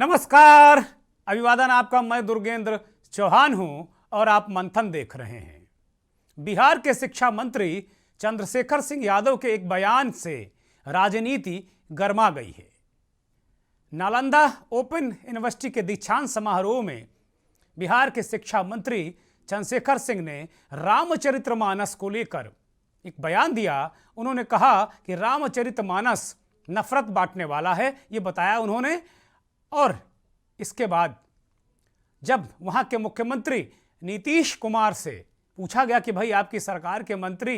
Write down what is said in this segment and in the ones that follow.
नमस्कार, अभिवादन आपका। मैं दुर्गेंद्र चौहान हूं और आप मंथन देख रहे हैं। बिहार के शिक्षा मंत्री चंद्रशेखर सिंह यादव के एक बयान से राजनीति गर्मा गई है। नालंदा ओपन यूनिवर्सिटी के दीक्षांत समारोह में बिहार के शिक्षा मंत्री चंद्रशेखर सिंह ने रामचरितमानस को लेकर एक बयान दिया। उन्होंने कहा कि रामचरितमानस नफरत बांटने वाला है, ये बताया उन्होंने। और इसके बाद जब वहां के मुख्यमंत्री नीतीश कुमार से पूछा गया कि भाई आपकी सरकार के मंत्री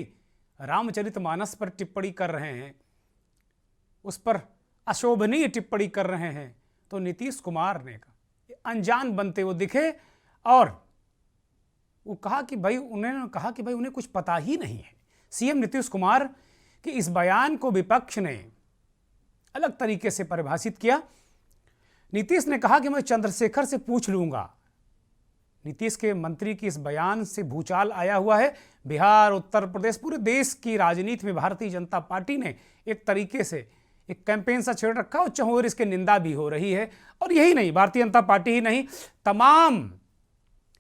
रामचरितमानस पर टिप्पणी कर रहे हैं, उस पर अशोभनीय टिप्पणी कर रहे हैं, तो नीतीश कुमार ने अनजान बनते हुए दिखे और वो कहा कि भाई उन्हें कुछ पता ही नहीं है। सीएम नीतीश कुमार के इस बयान को विपक्ष ने अलग तरीके से परिभाषित किया। नीतीश ने कहा कि मैं चंद्रशेखर से पूछ लूंगा। नीतीश के मंत्री की इस बयान से भूचाल आया हुआ है। बिहार, उत्तर प्रदेश, पूरे देश की राजनीति में भारतीय जनता पार्टी ने एक तरीके से एक कैंपेन सा छेड़ रखा और चहुओर इसकी निंदा भी हो रही है। और यही नहीं, भारतीय जनता पार्टी ही नहीं, तमाम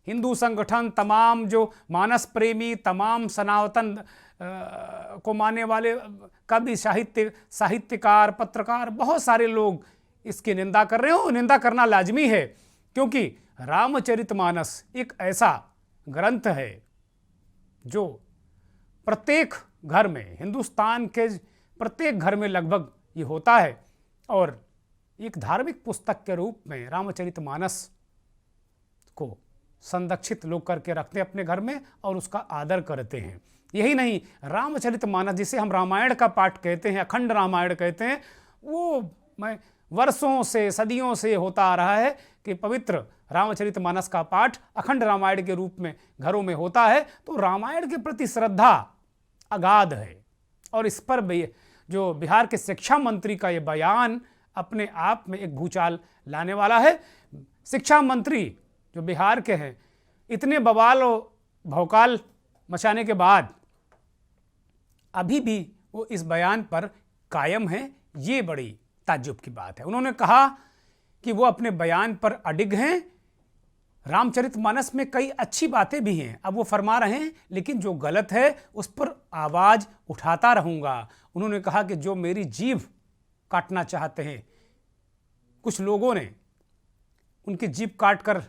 हिंदू संगठन, तमाम जो मानस प्रेमी, तमाम सनातन को मानने वाले कवि, साहित्यकार, पत्रकार, बहुत सारे लोग इसकी निंदा कर रहे हो। निंदा करना लाजमी है, क्योंकि रामचरितमानस एक ऐसा ग्रंथ है जो प्रत्येक घर में, हिंदुस्तान के प्रत्येक घर में लगभग ये होता है। और एक धार्मिक पुस्तक के रूप में रामचरितमानस को संरक्षित लोग करके रखते हैं अपने घर में और उसका आदर करते हैं। यही नहीं, रामचरितमानस जिसे हम रामायण का पाठ कहते हैं, अखंड रामायण कहते हैं, वो मैं वर्षों से, सदियों से होता आ रहा है कि पवित्र रामचरितमानस का पाठ अखंड रामायण के रूप में घरों में होता है। तो रामायण के प्रति श्रद्धा अगाध है। और इस पर भी जो बिहार के शिक्षा मंत्री का ये बयान अपने आप में एक भूचाल लाने वाला है। शिक्षा मंत्री जो बिहार के हैं, इतने बवाल और भौकाल मचाने के बाद अभी भी वो इस बयान पर कायम है, ये बड़ी ताज्जुब की बात है। उन्होंने कहा कि वो अपने बयान पर अडिग हैं। रामचरितमानस में कई अच्छी बातें भी हैं, अब वो फरमा रहे हैं, लेकिन जो गलत है उस पर आवाज़ उठाता रहूँगा। उन्होंने कहा कि जो मेरी जीभ काटना चाहते हैं, कुछ लोगों ने उनकी जीभ काट कर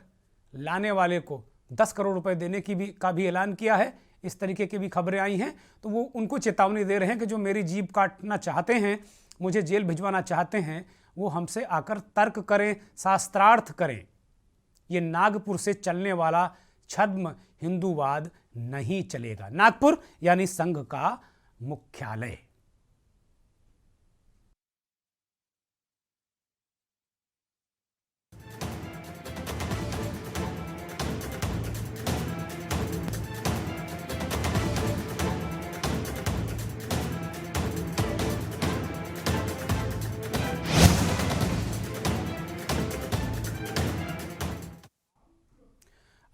लाने वाले को 10 करोड़ रुपए देने का भी ऐलान किया है। इस तरीके की भी खबरें आई हैं। तो वो उनको चेतावनी दे रहे हैं कि जो मेरी जीभ काटना चाहते हैं, मुझे जेल भिजवाना चाहते हैं, वो हमसे आकर तर्क करें, शास्त्रार्थ करें। ये नागपुर से चलने वाला छद्म हिंदूवाद नहीं चलेगा। नागपुर यानी संघ का मुख्यालय।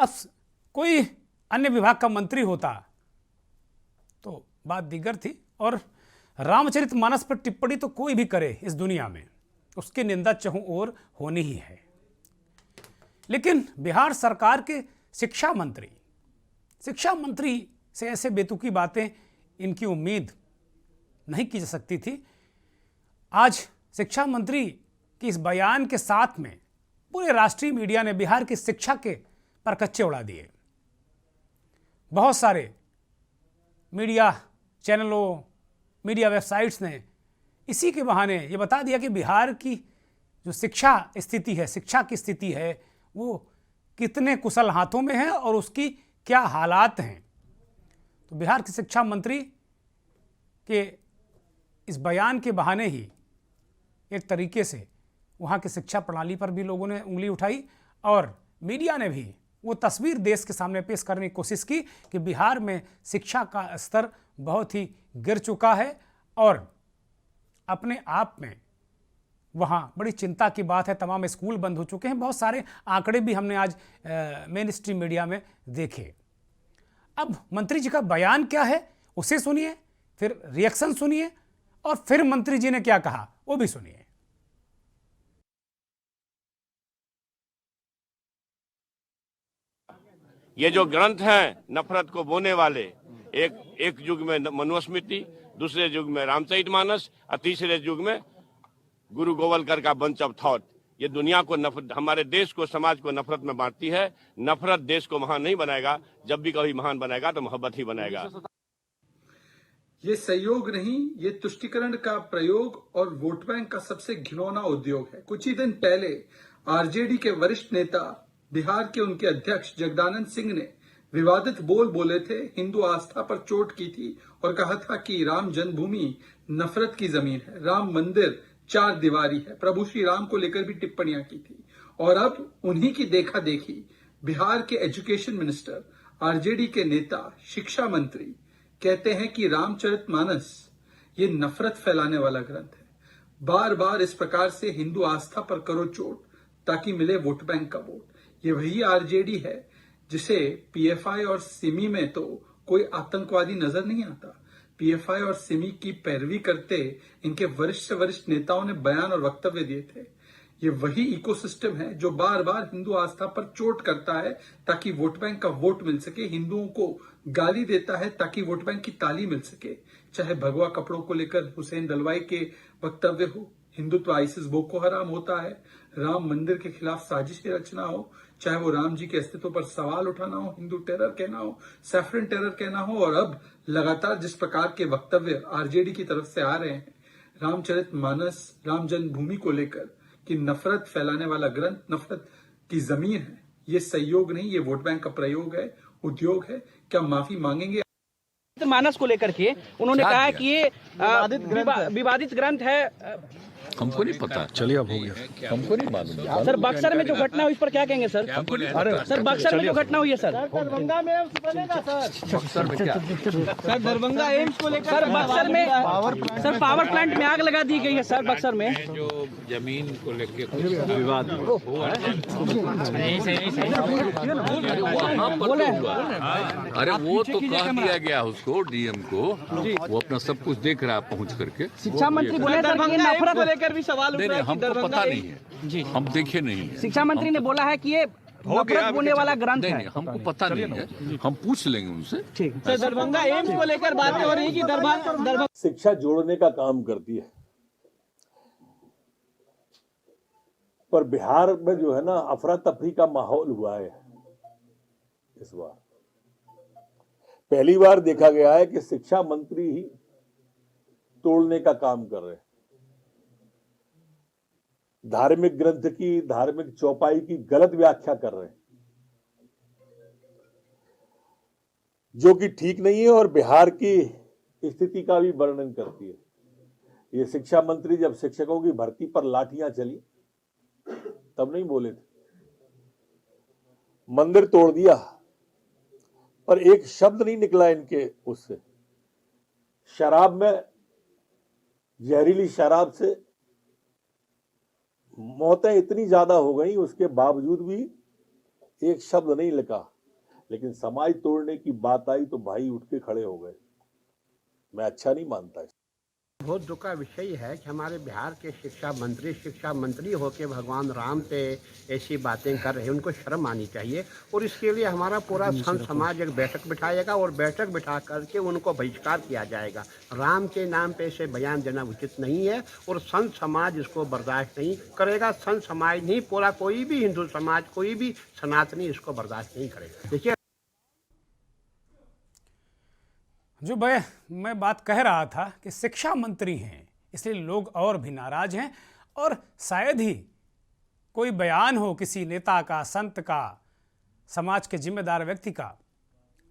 अब कोई अन्य विभाग का मंत्री होता तो बात दीगर थी। और रामचरितमानस पर टिप्पणी तो कोई भी करे इस दुनिया में, उसकी निंदा चहुं ओर होनी ही है। लेकिन बिहार सरकार के शिक्षा मंत्री से ऐसे बेतुकी बातें, इनकी उम्मीद नहीं की जा सकती थी। आज शिक्षा मंत्री के इस बयान के साथ में पूरे राष्ट्रीय मीडिया ने बिहार की शिक्षा के पर कच्चे उड़ा दिए। बहुत सारे मीडिया चैनलों, मीडिया वेबसाइट्स ने इसी के बहाने ये बता दिया कि बिहार की जो शिक्षा की स्थिति है, वो कितने कुशल हाथों में है और उसकी क्या हालात हैं। तो बिहार के शिक्षा मंत्री के इस बयान के बहाने ही एक तरीके से वहाँ की शिक्षा प्रणाली पर भी लोगों ने उंगली उठाई और मीडिया ने भी वो तस्वीर देश के सामने पेश करने की कोशिश की कि बिहार में शिक्षा का स्तर बहुत ही गिर चुका है। और अपने आप में वहाँ बड़ी चिंता की बात है, तमाम स्कूल बंद हो चुके हैं। बहुत सारे आंकड़े भी हमने आज मेन स्ट्रीम मीडिया में देखे। अब मंत्री जी का बयान क्या है उसे सुनिए, फिर रिएक्शन सुनिए और फिर मंत्री जी ने क्या कहा वो भी सुनिए। ये जो ग्रंथ हैं नफरत को बोने वाले, एक युग में मनुस्मृति, दूसरे युग में रामचरितमानस और तीसरे युग में गुरु गोवलकर का बंच ऑफ थॉट, ये दुनिया को नफरत, हमारे देश को, समाज को नफरत में बांटती है। नफरत देश को महान नहीं बनाएगा। जब भी कभी महान बनाएगा तो मोहब्बत ही बनाएगा। ये सहयोग नहीं, ये तुष्टीकरण का प्रयोग और वोट बैंक का सबसे घिनौना उद्योग है। कुछ ही दिन पहले आरजेडी के वरिष्ठ नेता, बिहार के उनके अध्यक्ष जगदानंद सिंह ने विवादित बोल बोले थे, हिंदू आस्था पर चोट की थी और कहा था कि राम जन्मभूमि नफरत की जमीन है, राम मंदिर चार दीवारी है, प्रभु श्री राम को लेकर भी टिप्पणियां की थी। और अब उन्हीं की देखा देखी बिहार के एजुकेशन मिनिस्टर, आरजेडी के नेता, शिक्षा मंत्री कहते हैं कि रामचरितमानस ये नफरत फैलाने वाला ग्रंथ है। बार बार इस प्रकार से हिंदू आस्था पर करो चोट ताकि मिले वोट बैंक का वोट। ये वही आरजेडी है जिसे पीएफआई और सिमी में तो कोई आतंकवादी नजर नहीं आता। पीएफआई और सिमी की पैरवी करते इनके वरिष्ठ से वरिष्ठ नेताओं ने बयान और वक्तव्य दिए थे। ये वही इकोसिस्टम है जो बार बार हिंदू आस्था पर चोट करता है ताकि वोट बैंक का वोट मिल सके, हिंदुओं को गाली देता है ताकि वोट बैंक की ताली मिल सके। चाहे भगवा कपड़ों को लेकर हुसैन दलवाई के वक्तव्य हो, हिंदुत्व आईसिस बोको हराम होता है, राम मंदिर के खिलाफ साजिश रचना हो, चाहे वो राम जी के अस्तित्व पर सवाल उठाना हो, हिंदू टेरर कहना हो, सैफरन टेरर कहना हो, और अब लगातार जिस प्रकार के वक्तव्य आरजेडी की तरफ से आ रहे हैं रामचरितमानस, राम जन्मभूमि को लेकर कि नफरत फैलाने वाला ग्रंथ नफरत की जमीन है, ये सहयोग नहीं, ये वोट बैंक का प्रयोग है, उद्योग है। क्या माफी मांगेंगे? मानस को लेकर के उन्होंने कहा है कि ये विवादित ग्रंथ है। हमको नहीं पता। चलिए अब हो गया, हमको नहीं मालूम। सर बक्सर में जो घटना हुई इस पर क्या कहेंगे सर? सर बक्सर में जो घटना हुई है सर, दरभंगा में एम्स बनेगा सर। बक्सर में क्या? सर दरभंगा एम्स को लेकर सर बक्सर में सर पावर प्लांट में आग लगा दी गई है सर बक्सर में। जो जमीन को लेके विवाद अरे वो तो कह दिया गया उसको, डीएम को, वो अपना सब कुछ देख रहा है पहुंच करके। शिक्षा मंत्री बोले दरभंगा एम्स को लेकर भी सवाल उठ रहा है कि हमको दरभंगा पता नहीं है जी, हम देखे नहीं है। शिक्षा मंत्री ने बोला है कि ये नफरत होने वाला ग्रंथ है। नहीं, हमको पता नहीं है, हम पूछ लेंगे उनसे। ठीक सर दरभंगा एम्स को लेकर बातें हो रही है कि दरभंगा शिक्षा जोड़ने का काम करती है, पर बिहार में जो है ना अफरा तफरी का माहौल हुआ है। इस बार पहली बार देखा गया है कि शिक्षा मंत्री ही तोड़ने का काम कर रहे हैं। धार्मिक ग्रंथ की, धार्मिक चौपाई की गलत व्याख्या कर रहे हैं, जो कि ठीक नहीं है और बिहार की स्थिति का भी वर्णन करती है। ये शिक्षा मंत्री जब शिक्षकों की भर्ती पर लाठियां चली तब नहीं बोले थे, मंदिर तोड़ दिया पर एक शब्द नहीं निकला इनके उससे। शराब में, जहरीली शराब से मौतें इतनी ज्यादा हो गई, उसके बावजूद भी एक शब्द नहीं लिखा। लेकिन समाज तोड़ने की बात आई तो भाई उठ के खड़े हो गए। मैं अच्छा नहीं मानता। बहुत दुख का विषय है कि हमारे बिहार के शिक्षा मंत्री होकर भगवान राम पे ऐसी बातें कर रहे हैं, उनको शर्म आनी चाहिए। और इसके लिए हमारा पूरा संत समाज एक बैठक बिठाएगा और बैठक बिठा करके उनको बहिष्कार किया जाएगा। राम के नाम पे ऐसे बयान देना उचित नहीं है और संत समाज इसको बर्दाश्त नहीं करेगा। संत समाज नहीं, पूरा कोई भी हिंदू समाज, कोई भी सनातनी इसको बर्दाश्त नहीं करेगा। देखिए, जो मैं बात कह रहा था कि शिक्षा मंत्री हैं इसलिए लोग और भी नाराज हैं, और शायद ही कोई बयान हो किसी नेता का, संत का, समाज के जिम्मेदार व्यक्ति का,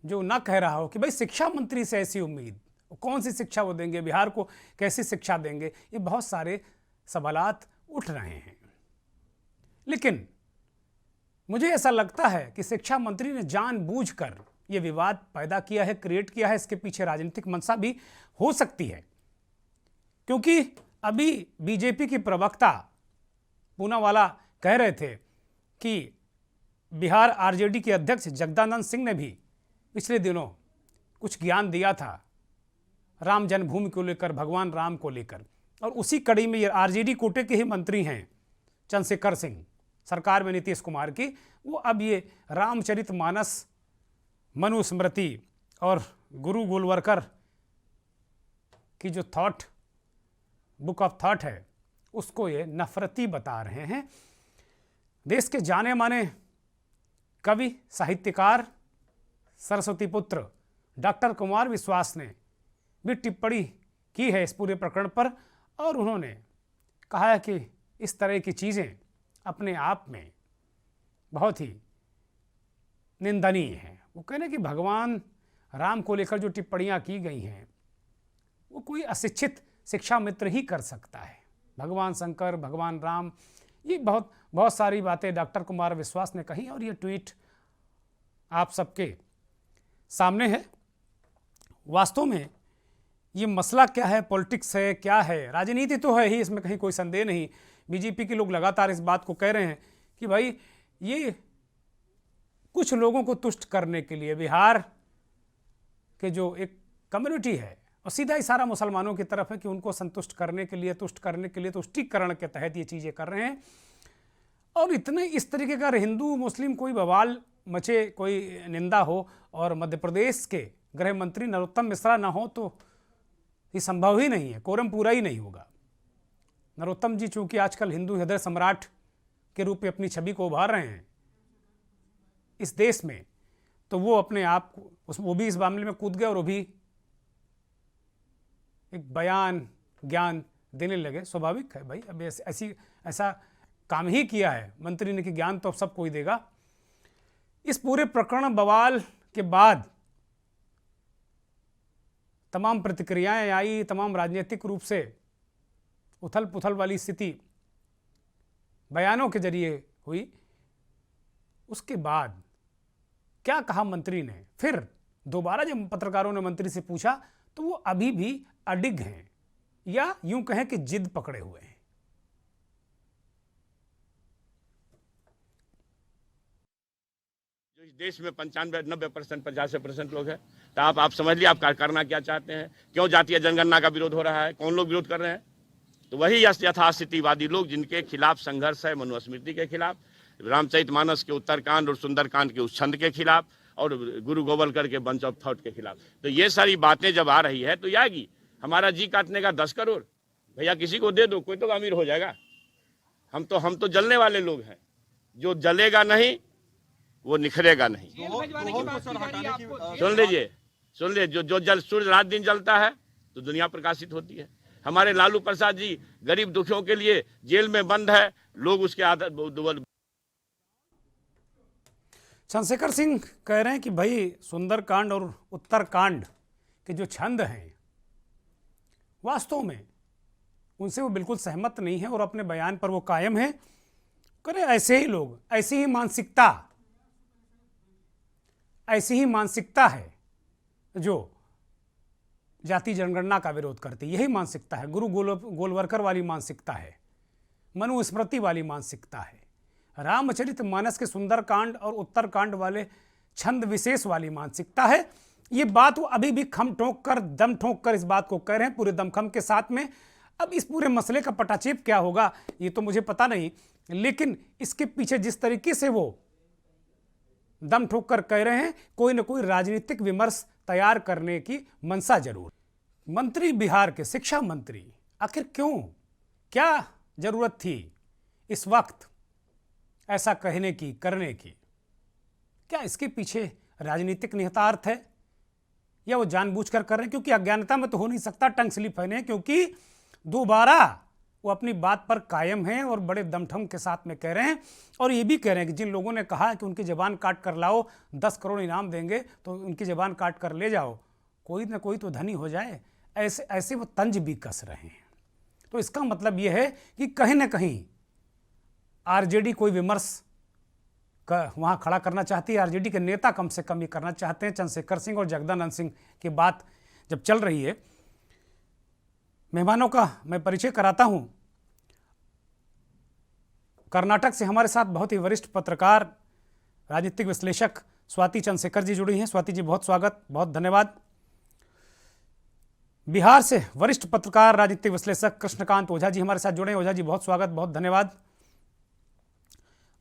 जो ना कह रहा हो कि भाई शिक्षा मंत्री से ऐसी उम्मीद, कौन सी शिक्षा वो देंगे, बिहार को कैसी शिक्षा देंगे। ये बहुत सारे सवालात उठ रहे हैं। लेकिन मुझे ऐसा लगता है कि शिक्षा मंत्री ने जानबूझकर ये विवाद पैदा किया है, क्रिएट किया है। इसके पीछे राजनीतिक मंशा भी हो सकती है, क्योंकि अभी बीजेपी की प्रवक्ता पूनावाला कह रहे थे कि बिहार आरजेडी के अध्यक्ष जगदानंद सिंह ने भी पिछले दिनों कुछ ज्ञान दिया था राम जन्मभूमि को लेकर, भगवान राम को लेकर। और उसी कड़ी में ये आरजेडी कोटे के ही मंत्री हैं चंद्रशेखर सिंह, सरकार में नीतीश कुमार की, वो अब ये रामचरितमानस मनुस्मृति और गुरु गोलवलकर की जो थॉट बुक ऑफ थॉट है उसको ये नफरती बता रहे हैं। देश के जाने माने कवि साहित्यकार सरस्वती पुत्र डॉक्टर कुमार विश्वास ने भी टिप्पणी की है इस पूरे प्रकरण पर, और उन्होंने कहा है कि इस तरह की चीज़ें अपने आप में बहुत ही निंदनीय हैं। वो कह रहे हैं कि भगवान राम को लेकर जो टिप्पणियां की गई हैं वो कोई अशिक्षित शिक्षा मित्र ही कर सकता है। भगवान शंकर, भगवान राम, ये बहुत सारी बातें डॉक्टर कुमार विश्वास ने कही और ये ट्वीट आप सबके सामने है। वास्तव में ये मसला क्या है, पॉलिटिक्स है, क्या है, राजनीति तो है ही, इसमें कहीं कोई संदेह नहीं। बीजेपी के लोग लगातार इस बात को कह रहे हैं कि भाई ये कुछ लोगों को तुष्ट करने के लिए बिहार के जो एक कम्युनिटी है और सीधा इशारा मुसलमानों की तरफ है कि उनको संतुष्ट करने के लिए, तुष्ट करने के लिए तुष्टीकरण के तहत ये चीज़ें कर रहे हैं। और इतने इस तरीके का हिंदू मुस्लिम कोई बवाल मचे, कोई निंदा हो और मध्य प्रदेश के गृह मंत्री नरोत्तम मिश्रा ना हो तो ये संभव ही नहीं है, कोरम पूरा ही नहीं होगा। नरोत्तम जी चूंकि आजकल हिंदू हृदय सम्राट के रूप में अपनी छवि को उभार रहे हैं इस देश में, तो वो अपने आप वो भी इस मामले में कूद गए और वो भी एक बयान ज्ञान देने लगे। स्वाभाविक है भाई, अब ऐसा काम ही किया है मंत्री ने कि ज्ञान तो अब सब कोई देगा। इस पूरे प्रकरण बवाल के बाद तमाम प्रतिक्रियाएं आई, तमाम राजनीतिक रूप से उथल पुथल वाली स्थिति बयानों के जरिए हुई। उसके बाद क्या कहा मंत्री ने, फिर दोबारा जब पत्रकारों ने मंत्री से पूछा तो वो अभी भी अडिग हैं या यूं कहें कि जिद पकड़े हुए हैं। जो इस देश में 95-90% 85% लोग हैं, तो आप समझ लिया आप करना क्या चाहते हैं। क्यों जातीय जनगणना का विरोध हो रहा है, कौन लोग विरोध कर रहे हैं? तो वही यथास्थितिवादी लोग जिनके खिलाफ संघर्ष है, मनुस्मृति के खिलाफ, रामचरितमानस के उत्तरकांड और सुंदरकांड के उस छंद के खिलाफ और गुरु गोवलकर के बंच ऑफ थॉट के खिलाफ। तो ये सारी बातें जब आ रही है तो आएगी। हमारा जी काटने का 10 करोड़ भैया किसी को दे दो, कोई तो अमीर हो जाएगा। हम तो जलने वाले लोग हैं, जो जलेगा नहीं वो निखरेगा नहीं। सुन लीजिए जो जल सूर्य रात दिन जलता है तो दुनिया प्रकाशित होती है। हमारे लालू प्रसाद जी गरीब दुखियों के लिए जेल में बंद है, लोग उसके आदत। चंद्रशेखर सिंह कह रहे हैं कि भाई सुंदरकांड और उत्तरकांड के जो छंद हैं वास्तव में उनसे वो बिल्कुल सहमत नहीं है और अपने बयान पर वो कायम है। करे ऐसे ही लोग, ऐसी ही मानसिकता है जो जाति जनगणना का विरोध करती, यही मानसिकता है। गुरु गोलवलकर वाली मानसिकता है, मनुस्मृति वाली मानसिकता है, रामचरितमानस के सुंदरकांड और उत्तरकांड वाले छंद विशेष वाली मानसिकता है। ये बात वो अभी भी दम ठोंक कर इस बात को कह रहे हैं पूरे दमखम के साथ में। अब इस पूरे मसले का पटाचेप क्या होगा ये तो मुझे पता नहीं, लेकिन इसके पीछे जिस तरीके से वो दम ठोक कर कह रहे हैं, कोई ना कोई राजनीतिक विमर्श तैयार करने की मंशा जरूर। मंत्री बिहार के शिक्षा मंत्री आखिर क्यों, क्या जरूरत थी इस वक्त ऐसा कहने की, करने की? क्या इसके पीछे राजनीतिक निहितार्थ है या वो जानबूझकर कर रहे हैं? क्योंकि अज्ञानता में तो हो नहीं सकता, टंग स्लिप है, क्योंकि दोबारा वो अपनी बात पर कायम हैं और बड़े दमठम के साथ में कह रहे हैं। और ये भी कह रहे हैं कि जिन लोगों ने कहा कि उनकी ज़बान काट कर लाओ, 10 करोड़ इनाम देंगे, तो उनकी ज़बान काट कर ले जाओ, कोई ना कोई तो धनी हो जाए, ऐसे वो तंज भी कस रहे हैं। तो इसका मतलब ये है कि कहीं ना कहीं आरजेडी कोई विमर्श वहाँ खड़ा करना चाहती है। आरजेडी के नेता कम से कम ये करना चाहते हैं। चंद्रशेखर सिंह और जगदानंद सिंह की बात जब चल रही है, मेहमानों का मैं परिचय कराता हूं। कर्नाटक से हमारे साथ बहुत ही वरिष्ठ पत्रकार, राजनीतिक विश्लेषक स्वाति चंद्रशेखर जी जुड़ी हैं। स्वाति जी बहुत स्वागत, बहुत धन्यवाद। बिहार से वरिष्ठ पत्रकार, राजनीतिक विश्लेषक कृष्णकांत ओझा जी हमारे साथ जुड़े हैं। ओझा जी बहुत स्वागत, बहुत धन्यवाद।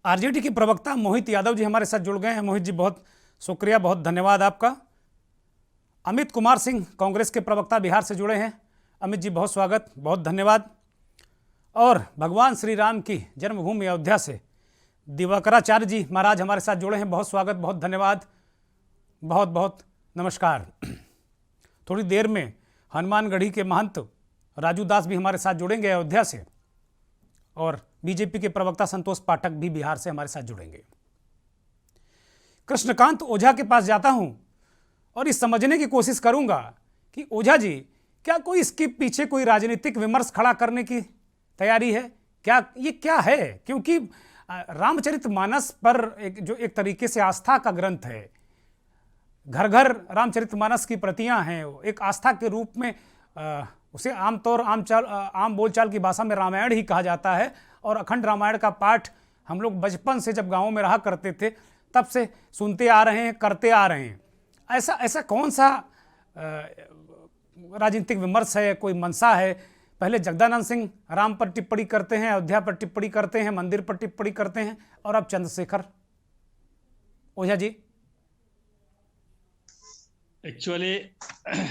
आरजेडी के प्रवक्ता मोहित यादव जी हमारे साथ जुड़ गए हैं। मोहित जी बहुत शुक्रिया, बहुत धन्यवाद आपका। अमित कुमार सिंह कांग्रेस के प्रवक्ता बिहार से जुड़े हैं। अमित जी बहुत स्वागत, बहुत धन्यवाद। और भगवान श्री राम की जन्मभूमि अयोध्या से दिवाकराचार्य जी महाराज हमारे साथ जुड़े हैं, बहुत स्वागत, बहुत धन्यवाद, बहुत बहुत नमस्कार। थोड़ी देर में हनुमानगढ़ी के महंत राजू दास भी हमारे साथ जुड़ेंगे अयोध्या से, और बीजेपी के प्रवक्ता संतोष पाठक भी बिहार से हमारे साथ जुड़ेंगे। कृष्णकांत ओझा के पास जाता हूं और इस समझने की कोशिश करूंगा कि ओझा जी, क्या कोई इसके पीछे कोई राजनीतिक विमर्श खड़ा करने की तैयारी है क्या? ये क्या है? क्योंकि रामचरितमानस पर एक तरीके से आस्था का ग्रंथ है, घर घर रामचरितमानस की प्रतियां हैं, एक आस्था के रूप में उसे आम बोलचाल की भाषा में रामायण ही कहा जाता है। और अखंड रामायण का पाठ हम लोग बचपन से जब गाँव में रहा करते थे तब से सुनते आ रहे हैं, करते आ रहे हैं। ऐसा कौन सा राजनीतिक विमर्श है, कोई मंशा है? पहले जगदानंद सिंह राम पर टिप्पणी करते हैं, अयोध्या पर टिप्पणी करते हैं, मंदिर पर टिप्पणी करते हैं, और अब चंद्रशेखर ओझा जी। एक्चुअली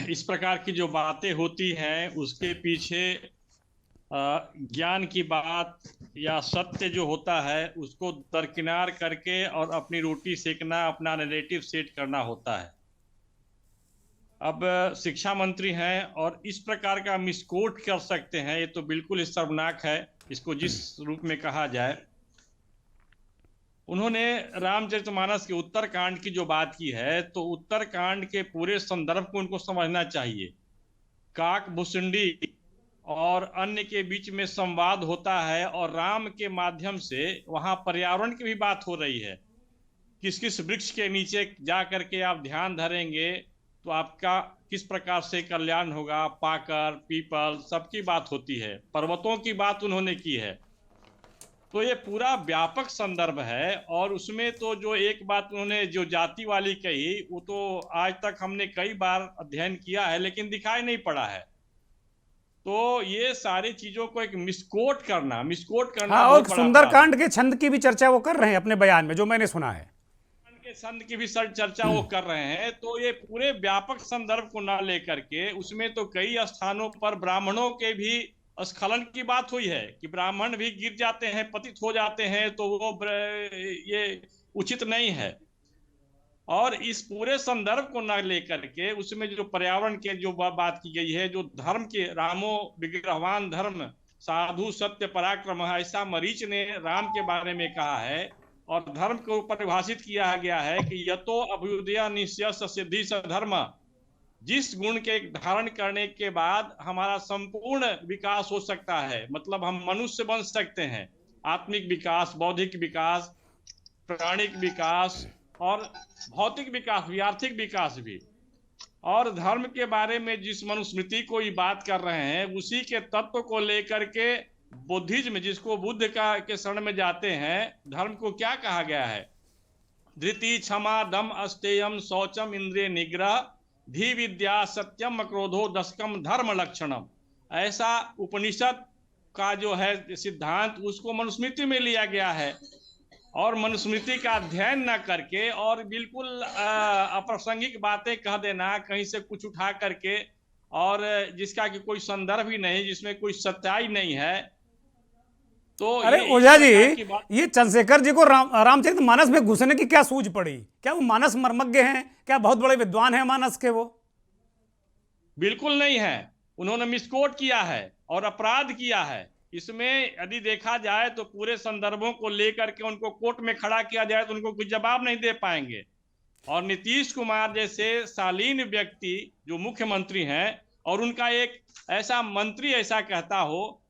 इस प्रकार की जो बातें होती हैं उसके पीछे ज्ञान की बात या सत्य जो होता है उसको दरकिनार करके और अपनी रोटी सेकना, अपना नैरेटिव सेट करना होता है। अब शिक्षा मंत्री हैं और इस प्रकार का मिसकोट कर सकते हैं, ये तो बिल्कुल शर्मनाक है, इसको जिस रूप में कहा जाए। उन्होंने रामचरितमानस के उत्तरकांड की जो बात की है, तो उत्तरकांड के पूरे संदर्भ को उनको समझना चाहिए। काक भुसुंडी और अन्य के बीच में संवाद होता है और राम के माध्यम से वहां पर्यावरण की भी बात हो रही है। किस किस वृक्ष के नीचे जा करके आप ध्यान धरेंगे तो आपका किस प्रकार से कल्याण होगा, पाकर, पीपल, सबकी बात होती है। पर्वतों की बात उन्होंने की है। तो ये पूरा व्यापक संदर्भ है। और उसमें तो जो एक बात उन्होंने जो जाति वाली कही, वो तो आज तक हमने कई बार अध्ययन किया है लेकिन दिखाई नहीं पड़ा है। तो ये सारी चीजों को एक मिसकोट करना हाँ, और सुंदरकांड के छंद की भी चर्चा वो कर रहे हैं अपने बयान में, जो मैंने सुना है। के छंद की भी चर्चा वो कर रहे हैं। तो ये पूरे व्यापक संदर्भ को ना लेकर के उसमें तो कई स्थानों पर ब्राह्मणों के भी स्खलन की बात हुई है कि ब्राह्मण भी गिर जाते हैं, पतित हो जाते हैं, तो वो ये उचित नहीं है। और इस पूरे संदर्भ को न लेकर के उसमें जो पर्यावरण के जो बात की गई है, जो धर्म के रामो विग्रहवान धर्म साधु सत्य पराक्रम, ऐसा मरीच ने राम के बारे में कहा है। और धर्म को परिभाषित किया गया है कि यतो अभ्युदय निश्चय सिद्धि स धर्म, जिस गुण के धारण करने के बाद हमारा संपूर्ण विकास हो सकता है। मतलब हम मनुष्य बन सकते हैं, आत्मिक विकास, बौद्धिक विकास, प्राणिक विकास और भौतिक विकास भी, आर्थिक विकास भी। और धर्म के बारे में जिस मनुस्मृति को ये बात कर रहे हैं, उसी के तत्व को लेकर के बुद्धिज्म, जिसको बुद्ध का के शरण में जाते हैं, धर्म को क्या कहा गया है? धृति, क्षमा, दम, अस्तेयम, शौचम, इंद्रिय निग्रह, धी विद्या, सत्यम, अक्रोधो, दशकम, धर्म लक्षणम। ऐसा उपनिषद का जो है सिद्धांत, उसको मनुस्मृति में लिया गया है। और मनुस्मृति का अध्ययन न करके और बिल्कुल अप्रासंगिक बातें कह देना कहीं से कुछ उठा करके, और जिसका कि कोई संदर्भ ही नहीं, जिसमें कोई सच्चाई नहीं है। तो अरे ओझा जी, ये चंद्रशेखर जी को रामचरितमानस में घुसने की क्या सूझ पड़ी? क्या वो मानस मर्मज्ञ हैं? क्या बहुत बड़े विद्वान हैं मानस के? वो बिल्कुल नहीं है। उन्होंने मिसकोट किया है और अपराध किया है। इसमें यदि देखा जाए तो पूरे संदर्भों को लेकर के उनको कोर्ट में खड़ा किया जाए तो उनको कुछ जवाब नहीं दे पाएंगे। और नीतीश कुमार जैसे शालीन व्यक्ति जो मुख्यमंत्री हैं, और उनका एक ऐसा मंत्री ऐसा कहता हो,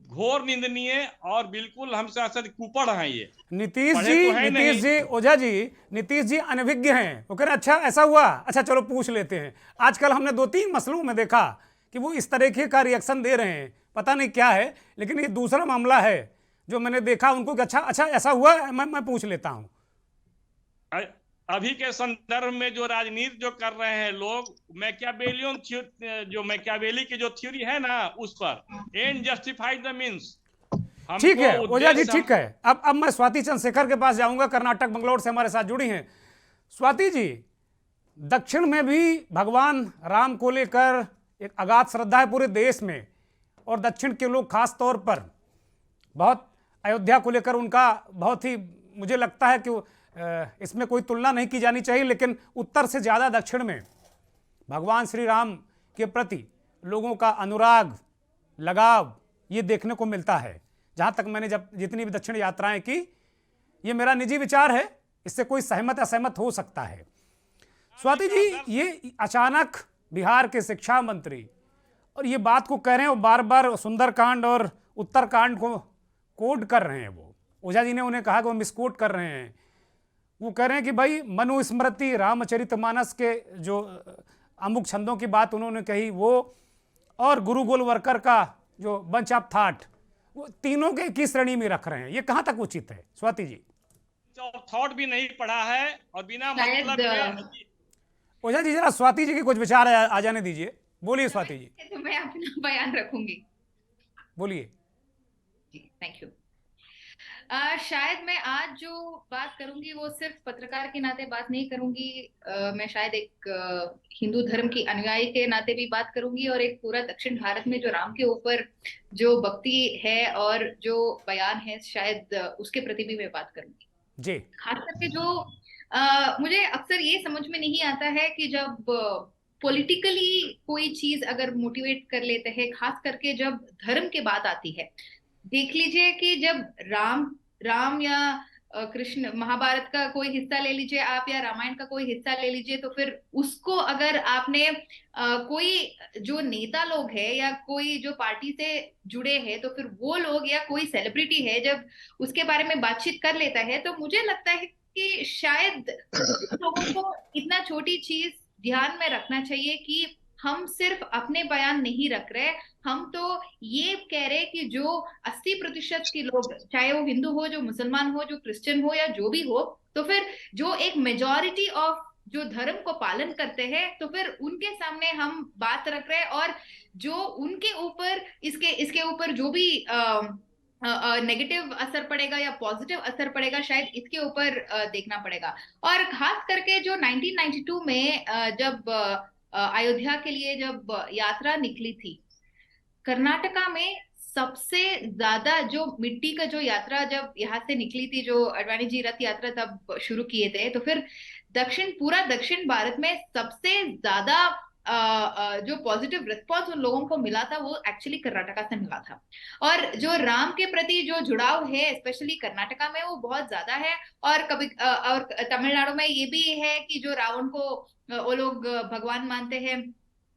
घोर निंदनीय और बिल्कुल हमसे कुपड़ हैं ये। नीतीश जी, ओझा जी, नीतीश जी अनभिज्ञ हैं। वो कह रहे अच्छा ऐसा हुआ, अच्छा चलो पूछ लेते हैं। आजकल हमने 2-3 मसलों में देखा कि वो इस तरीके का रिएक्शन दे रहे हैं, पता नहीं क्या है। लेकिन ये दूसरा मामला है जो मैंने देखा उनको कि अच्छा ऐसा हुआ, मैं पूछ लेता हूँ। अभी के संदर्भ में जो राजनीति जो कर रहे हैं लोग, मैकियावेलियन जो मैकियावेली की जो थ्योरी है ना, उस पर एंड जस्टिफाइड द मींस। ठीक है ओझा जी, ठीक है। अब मैं स्वाति चंद्रशेखर के पास जाऊंगा, कर्नाटक बंगलौर से हमारे साथ जुड़ी हैं। स्वाति जी, दक्षिण में भी भगवान राम को लेकर एक अगाध श्रद्धा है पूरे देश में, और दक्षिण के लोग खास तौर पर बहुत अयोध्या को लेकर उनका बहुत ही, मुझे लगता है कि इसमें कोई तुलना नहीं की जानी चाहिए, लेकिन उत्तर से ज़्यादा दक्षिण में भगवान श्री राम के प्रति लोगों का अनुराग, लगाव ये देखने को मिलता है। जहाँ तक मैंने जब जितनी भी दक्षिण यात्राएं की, ये मेरा निजी विचार है, इससे कोई सहमत असहमत हो सकता है। स्वाति जी, ये अचानक बिहार के शिक्षा मंत्री और ये बात को कह रहे हैं, वो बार बार सुंदरकांड और उत्तरकांड को कोट कर रहे हैं। वो ओझा जी ने उन्हें कहा कि वो मिसकोट कर रहे हैं। वो कह रहे हैं कि भाई मनुस्मृति, रामचरितमानस के जो अमुक छंदों की बात उन्होंने कही वो, और गुरु गोलवलकर का जो बंच ऑफ थॉट, वो तीनों के एक ही श्रेणी में रख रहे हैं। ये कहाँ तक उचित है स्वाति जी? थॉट भी नहीं पढ़ा है और बिना मतलब के। ओझा जी, जरा स्वाति जी के कुछ विचार आ जाने दीजिए। बोलिए स्वाति जी। तो मैं अपना बयान रखूंगी। बोलिए। Thank you. शायद मैं आज जो बात करूंगी वो सिर्फ पत्रकार के नाते बात नहीं करूंगी, मैं शायद एक हिंदू धर्म की अनुयायी के नाते भी बात करूंगी, और एक पूरा दक्षिण भारत में जो राम के ऊपर जो भक्ति है और जो बयान है शायद उसके प्रति भी मैं बात करूंगी जी। खास करके जो मुझे अक्सर ये समझ में नहीं आता है कि जब पॉलिटिकली कोई चीज अगर मोटिवेट कर लेते हैं, खास करके जब धर्म की बात आती है। देख लीजिए कि जब राम या कृष्ण, महाभारत का कोई हिस्सा ले लीजिए आप या रामायण का कोई हिस्सा ले लीजिए, तो फिर उसको अगर आपने कोई जो नेता लोग है या कोई जो पार्टी से जुड़े हैं, तो फिर वो लोग या कोई सेलिब्रिटी है जब उसके बारे में बातचीत कर लेता है, तो मुझे लगता है कि शायद लोगों को इतना छोटी चीज ध्यान में रखना चाहिए कि हम सिर्फ अपने बयान नहीं रख रहे, हम तो ये कह रहे कि जो 80% के लोग, चाहे वो हिंदू हो, जो मुसलमान हो, जो क्रिश्चियन हो या जो भी हो, तो फिर जो एक मेजॉरिटी ऑफ जो धर्म को पालन करते हैं, तो फिर उनके सामने हम बात रख रहे हैं, और जो उनके ऊपर इसके ऊपर जो भी नेगेटिव असर पड़ेगा या पॉजिटिव असर पड़ेगा, शायद इसके ऊपर देखना पड़ेगा। और खास करके जो 1992 में जब अयोध्या के लिए जब यात्रा निकली थी, कर्नाटका में सबसे ज्यादा जो मिट्टी का जो यात्रा जब यहाँ से निकली थी, जो अडवाणी जी रथ यात्रा तब शुरू किए थे, तो फिर पूरा दक्षिण भारत में सबसे ज्यादा जो पॉजिटिव रिस्पॉन्स उन लोगों को मिला था वो एक्चुअली कर्नाटका से मिला था। और जो राम के प्रति जो जुड़ाव है स्पेशली कर्नाटका में वो बहुत ज्यादा है, और कभी और तमिलनाडु में ये भी है कि जो रावण को वो लोग भगवान मानते हैं,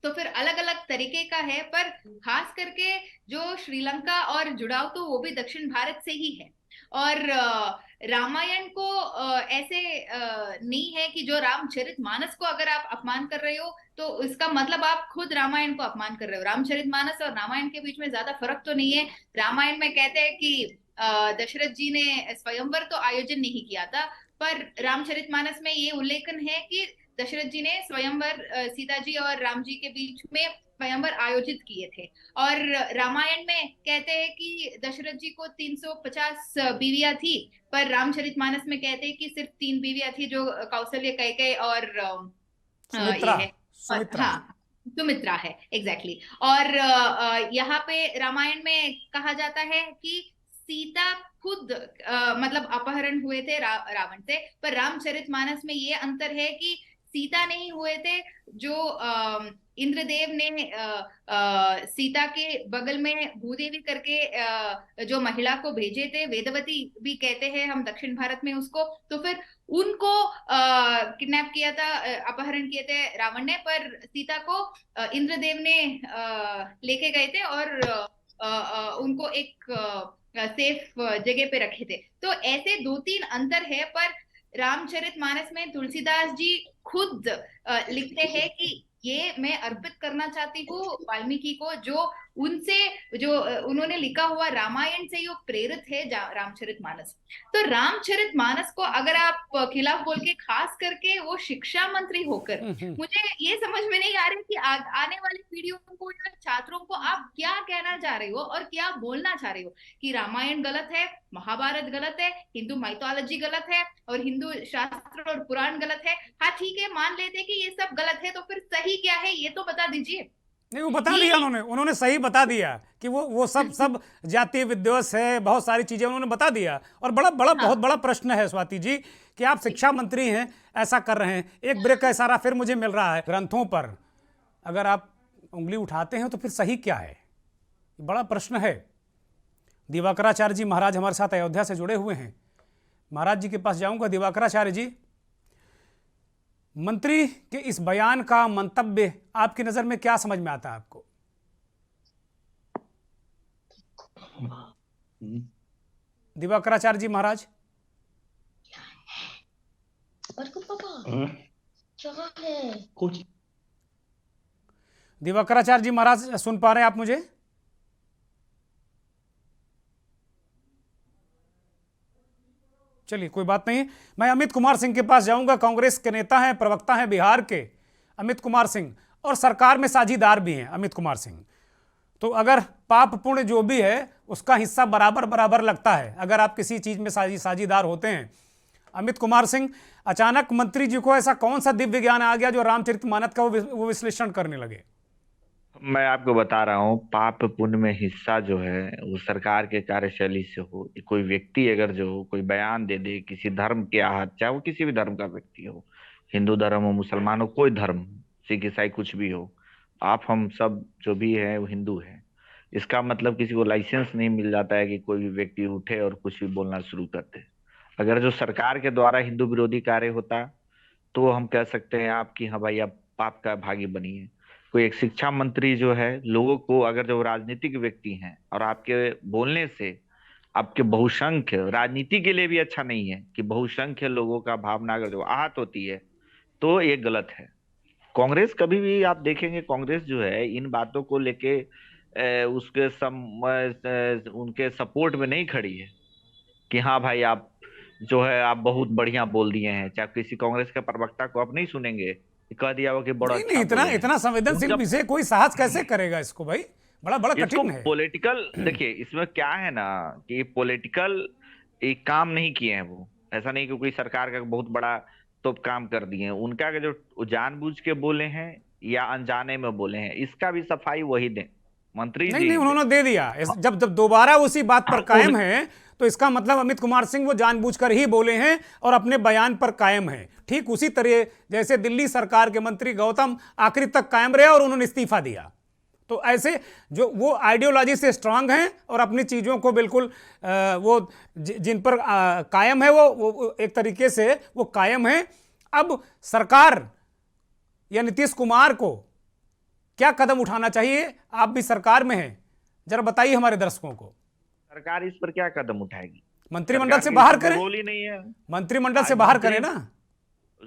तो फिर अलग अलग तरीके का है। पर खास करके जो श्रीलंका और जुड़ाव तो वो भी दक्षिण भारत से ही है। और रामायण को ऐसे नहीं है कि जो रामचरितमानस को अगर आप अपमान कर रहे हो तो इसका मतलब आप खुद रामायण को अपमान कर रहे हो। रामचरितमानस और रामायण के बीच में ज्यादा फर्क तो नहीं है। रामायण में कहते हैं कि दशरथ जी ने स्वयंवर तो आयोजन नहीं किया था, पर रामचरितमानस में ये उल्लेखन है कि दशरथ जी ने स्वयंवर सीता जी और राम जी के बीच में स्वयंवर आयोजित किए थे। और रामायण में कहते हैं कि दशरथ जी को 350 बीवियां थी, पर रामचरितमानस में कहते हैं कि सिर्फ 3 बीवियां थी, जो कौशल्य, कैकेयी और सुमित्रा है। एग्जैक्टली। और यहाँ पे रामायण में कहा जाता है कि सीता खुद मतलब अपहरण हुए थे रावण से, पर रामचरितमानस में ये अंतर है कि सीता नहीं हुए थे, जो इंद्रदेव ने सीता के बगल में भूदेवी करके जो महिला को भेजे थे, वेदवती भी कहते हैं हम दक्षिण भारत में उसको, तो फिर उनको किडनैप किया था, अपहरण किए थे रावण ने, पर सीता को इंद्रदेव ने लेके गए थे और उनको एक सेफ जगह पे रखे थे। तो ऐसे 2-3 अंतर है। पर रामचरितमानस में तुलसीदास जी खुद लिखते हैं कि ये मैं अर्पित करना चाहती हूँ वाल्मीकि को, जो उन्होंने लिखा हुआ रामायण से यो प्रेरित है रामचरितमानस। तो रामचरितमानस को अगर आप खिलाफ बोल के, खास करके वो शिक्षा मंत्री होकर, मुझे ये समझ में नहीं आ रही कि आने वाली पीढ़ियों को या छात्रों को आप क्या कहना चाह रहे हो और क्या बोलना चाह रहे हो कि रामायण गलत है, महाभारत गलत है, हिंदू माइथोलॉजी गलत है और हिंदू शास्त्र और पुराण गलत है। हाँ ठीक है, मान लेते कि ये सब गलत है, तो फिर सही क्या है ये तो बता दीजिए। नहीं, वो बता दिया उन्होंने सही बता दिया कि वो सब जातीय विद्वेष है, बहुत सारी चीजें उन्होंने बता दिया। और बहुत बड़ा प्रश्न है स्वाति जी कि आप शिक्षा मंत्री हैं, ऐसा कर रहे हैं। एक ब्रेक का इशारा फिर मुझे मिल रहा है। ग्रंथों पर अगर आप उंगली उठाते हैं तो फिर सही क्या है, बड़ा प्रश्न है। दिवाकराचार्य जी महाराज हमारे साथ अयोध्या से जुड़े हुए हैं। महाराज जी के पास जाऊंगा। दिवाकराचार्य जी, मंत्री के इस बयान का मंतव्य आपकी नजर में क्या समझ में आता है आपको? दिवाकराचार्य जी महाराज। दिवाकराचार्य जी महाराज, सुन पा रहे हैं आप मुझे? चलिए कोई बात नहीं, मैं अमित कुमार सिंह के पास जाऊंगा। कांग्रेस के नेता हैं, प्रवक्ता हैं बिहार के अमित कुमार सिंह, और सरकार में साझीदार भी हैं अमित कुमार सिंह। तो अगर पाप पुण्य जो भी है उसका हिस्सा बराबर बराबर लगता है अगर आप किसी चीज में साझीदार होते हैं। अमित कुमार सिंह, अचानक मंत्री जी को ऐसा कौन सा दिव्य ज्ञान आ गया जो रामचरितमानस का वो विश्लेषण करने लगे? मैं आपको बता रहा हूँ, पाप पुण्य में हिस्सा जो है वो सरकार के कार्यशैली से हो। कोई व्यक्ति अगर जो कोई बयान दे दे किसी धर्म के आहत, चाहे वो किसी भी धर्म का व्यक्ति हो, हिंदू धर्म हो, मुसलमान हो, कोई धर्म, सिख ईसाई कुछ भी हो, आप हम सब जो भी है वो हिंदू है। इसका मतलब किसी को लाइसेंस नहीं मिल जाता है कि कोई भी व्यक्ति उठे और कुछ भी बोलना शुरू कर दे। अगर जो सरकार के द्वारा हिंदू विरोधी कार्य होता तो हम कह सकते हैं आप कि हाँ भाई आप पाप का भागी बनिए। कोई एक शिक्षा मंत्री जो है, लोगों को अगर जो राजनीतिक व्यक्ति हैं और आपके बोलने से आपके बहुसंख्य, राजनीति के लिए भी अच्छा नहीं है कि बहुसंख्य लोगों का भावना अगर जो आहत होती है तो ये गलत है। कांग्रेस कभी भी आप देखेंगे, कांग्रेस जो है इन बातों को लेके उनके सपोर्ट में नहीं खड़ी है कि हाँ भाई आप जो है आप बहुत बढ़िया बोल दिए हैं। चाहे किसी कांग्रेस के प्रवक्ता को आप नहीं सुनेंगे कह दिया हो कि बड़ा नहीं, इतना संवेदनशील विषय कोई साहस कैसे करेगा इसको भाई? बड़ा कठिन है। पॉलिटिकल, देखिए इसमें क्या है ना कि पॉलिटिकल एक काम नहीं किए हैं वो। ऐसा नहीं कि कोई सरकार का बहुत बड़ा तो काम कर दिए हैं। उनका जो जानबूझ के बोले हैं या अनजाने में बोले हैं, इसका भी सफाई वही दें मंत्री जी। नहीं, उन्होंने दे दिया। जब दोबारा उसी बात पर कायम है तो इसका मतलब अमित कुमार सिंह वो जानबूझकर ही बोले हैं और अपने बयान पर कायम है। ठीक उसी तरह जैसे दिल्ली सरकार के मंत्री गौतम आखिरी तक कायम रहे और उन्होंने इस्तीफा दिया। तो ऐसे जो वो आइडियोलॉजी से स्ट्रांग हैं और अपनी चीज़ों को बिल्कुल वो जिन पर कायम है वो एक तरीके से वो कायम है। अब सरकार या नीतीश कुमार को क्या कदम उठाना चाहिए? आप भी सरकार में हैं, जरा बताइए हमारे दर्शकों को। सरकार इस पर क्या कदम उठाएगी? मंत्रिमंडल से बाहर करें। बोली नहीं है, मंत्रिमंडल से बाहर करें ना।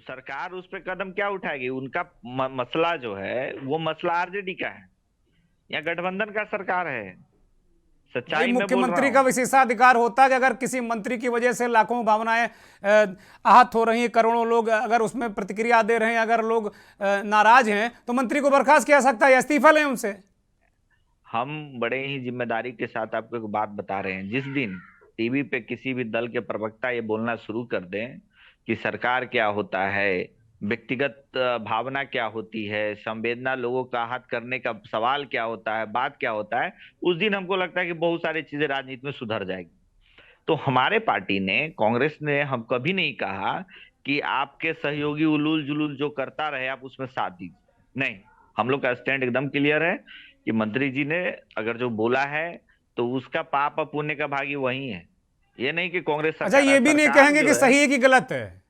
सरकार उस पर कदम क्या उठाएगी? उनका मसला जो है वो मसला आरजेडी का है या गठबंधन का सरकार है। सच्चाई में मुख्यमंत्री का विशेषाधिकार होता है कि अगर किसी मंत्री की वजह से लाखों भावनाएं आहत हो रही हैं, करोड़ों लोग अगर उसमें प्रतिक्रिया दे रहे हैं, अगर लोग नाराज हैं तो मंत्री को बर्खास्त किया सकता है या इस्तीफा लें उनसे। हम बड़े ही जिम्मेदारी के साथ आपको एक बात बता रहे हैं। जिस दिन टीवी पे किसी भी दल के प्रवक्ता ये बोलना शुरू कर दें कि सरकार क्या होता है, व्यक्तिगत भावना क्या होती है, संवेदना लोगों का आहत करने का सवाल क्या होता है, बात क्या होता है, उस दिन हमको लगता है कि बहुत सारी चीजें राजनीति में सुधर जाएगी। तो हमारे पार्टी ने, कांग्रेस ने हम कभी नहीं कहा कि आपके सहयोगी उलूल जुलूल जो करता रहे आप उसमें साथ दीजिए। नहीं, हम लोग का स्टैंड एकदम क्लियर है कि मंत्री जी ने अगर जो बोला है तो उसका पाप और पुण्य का भागी वही है। ये नहीं कि कांग्रेस अच्छा, ये भी नहीं कहेंगे कि सही है कि गलत है?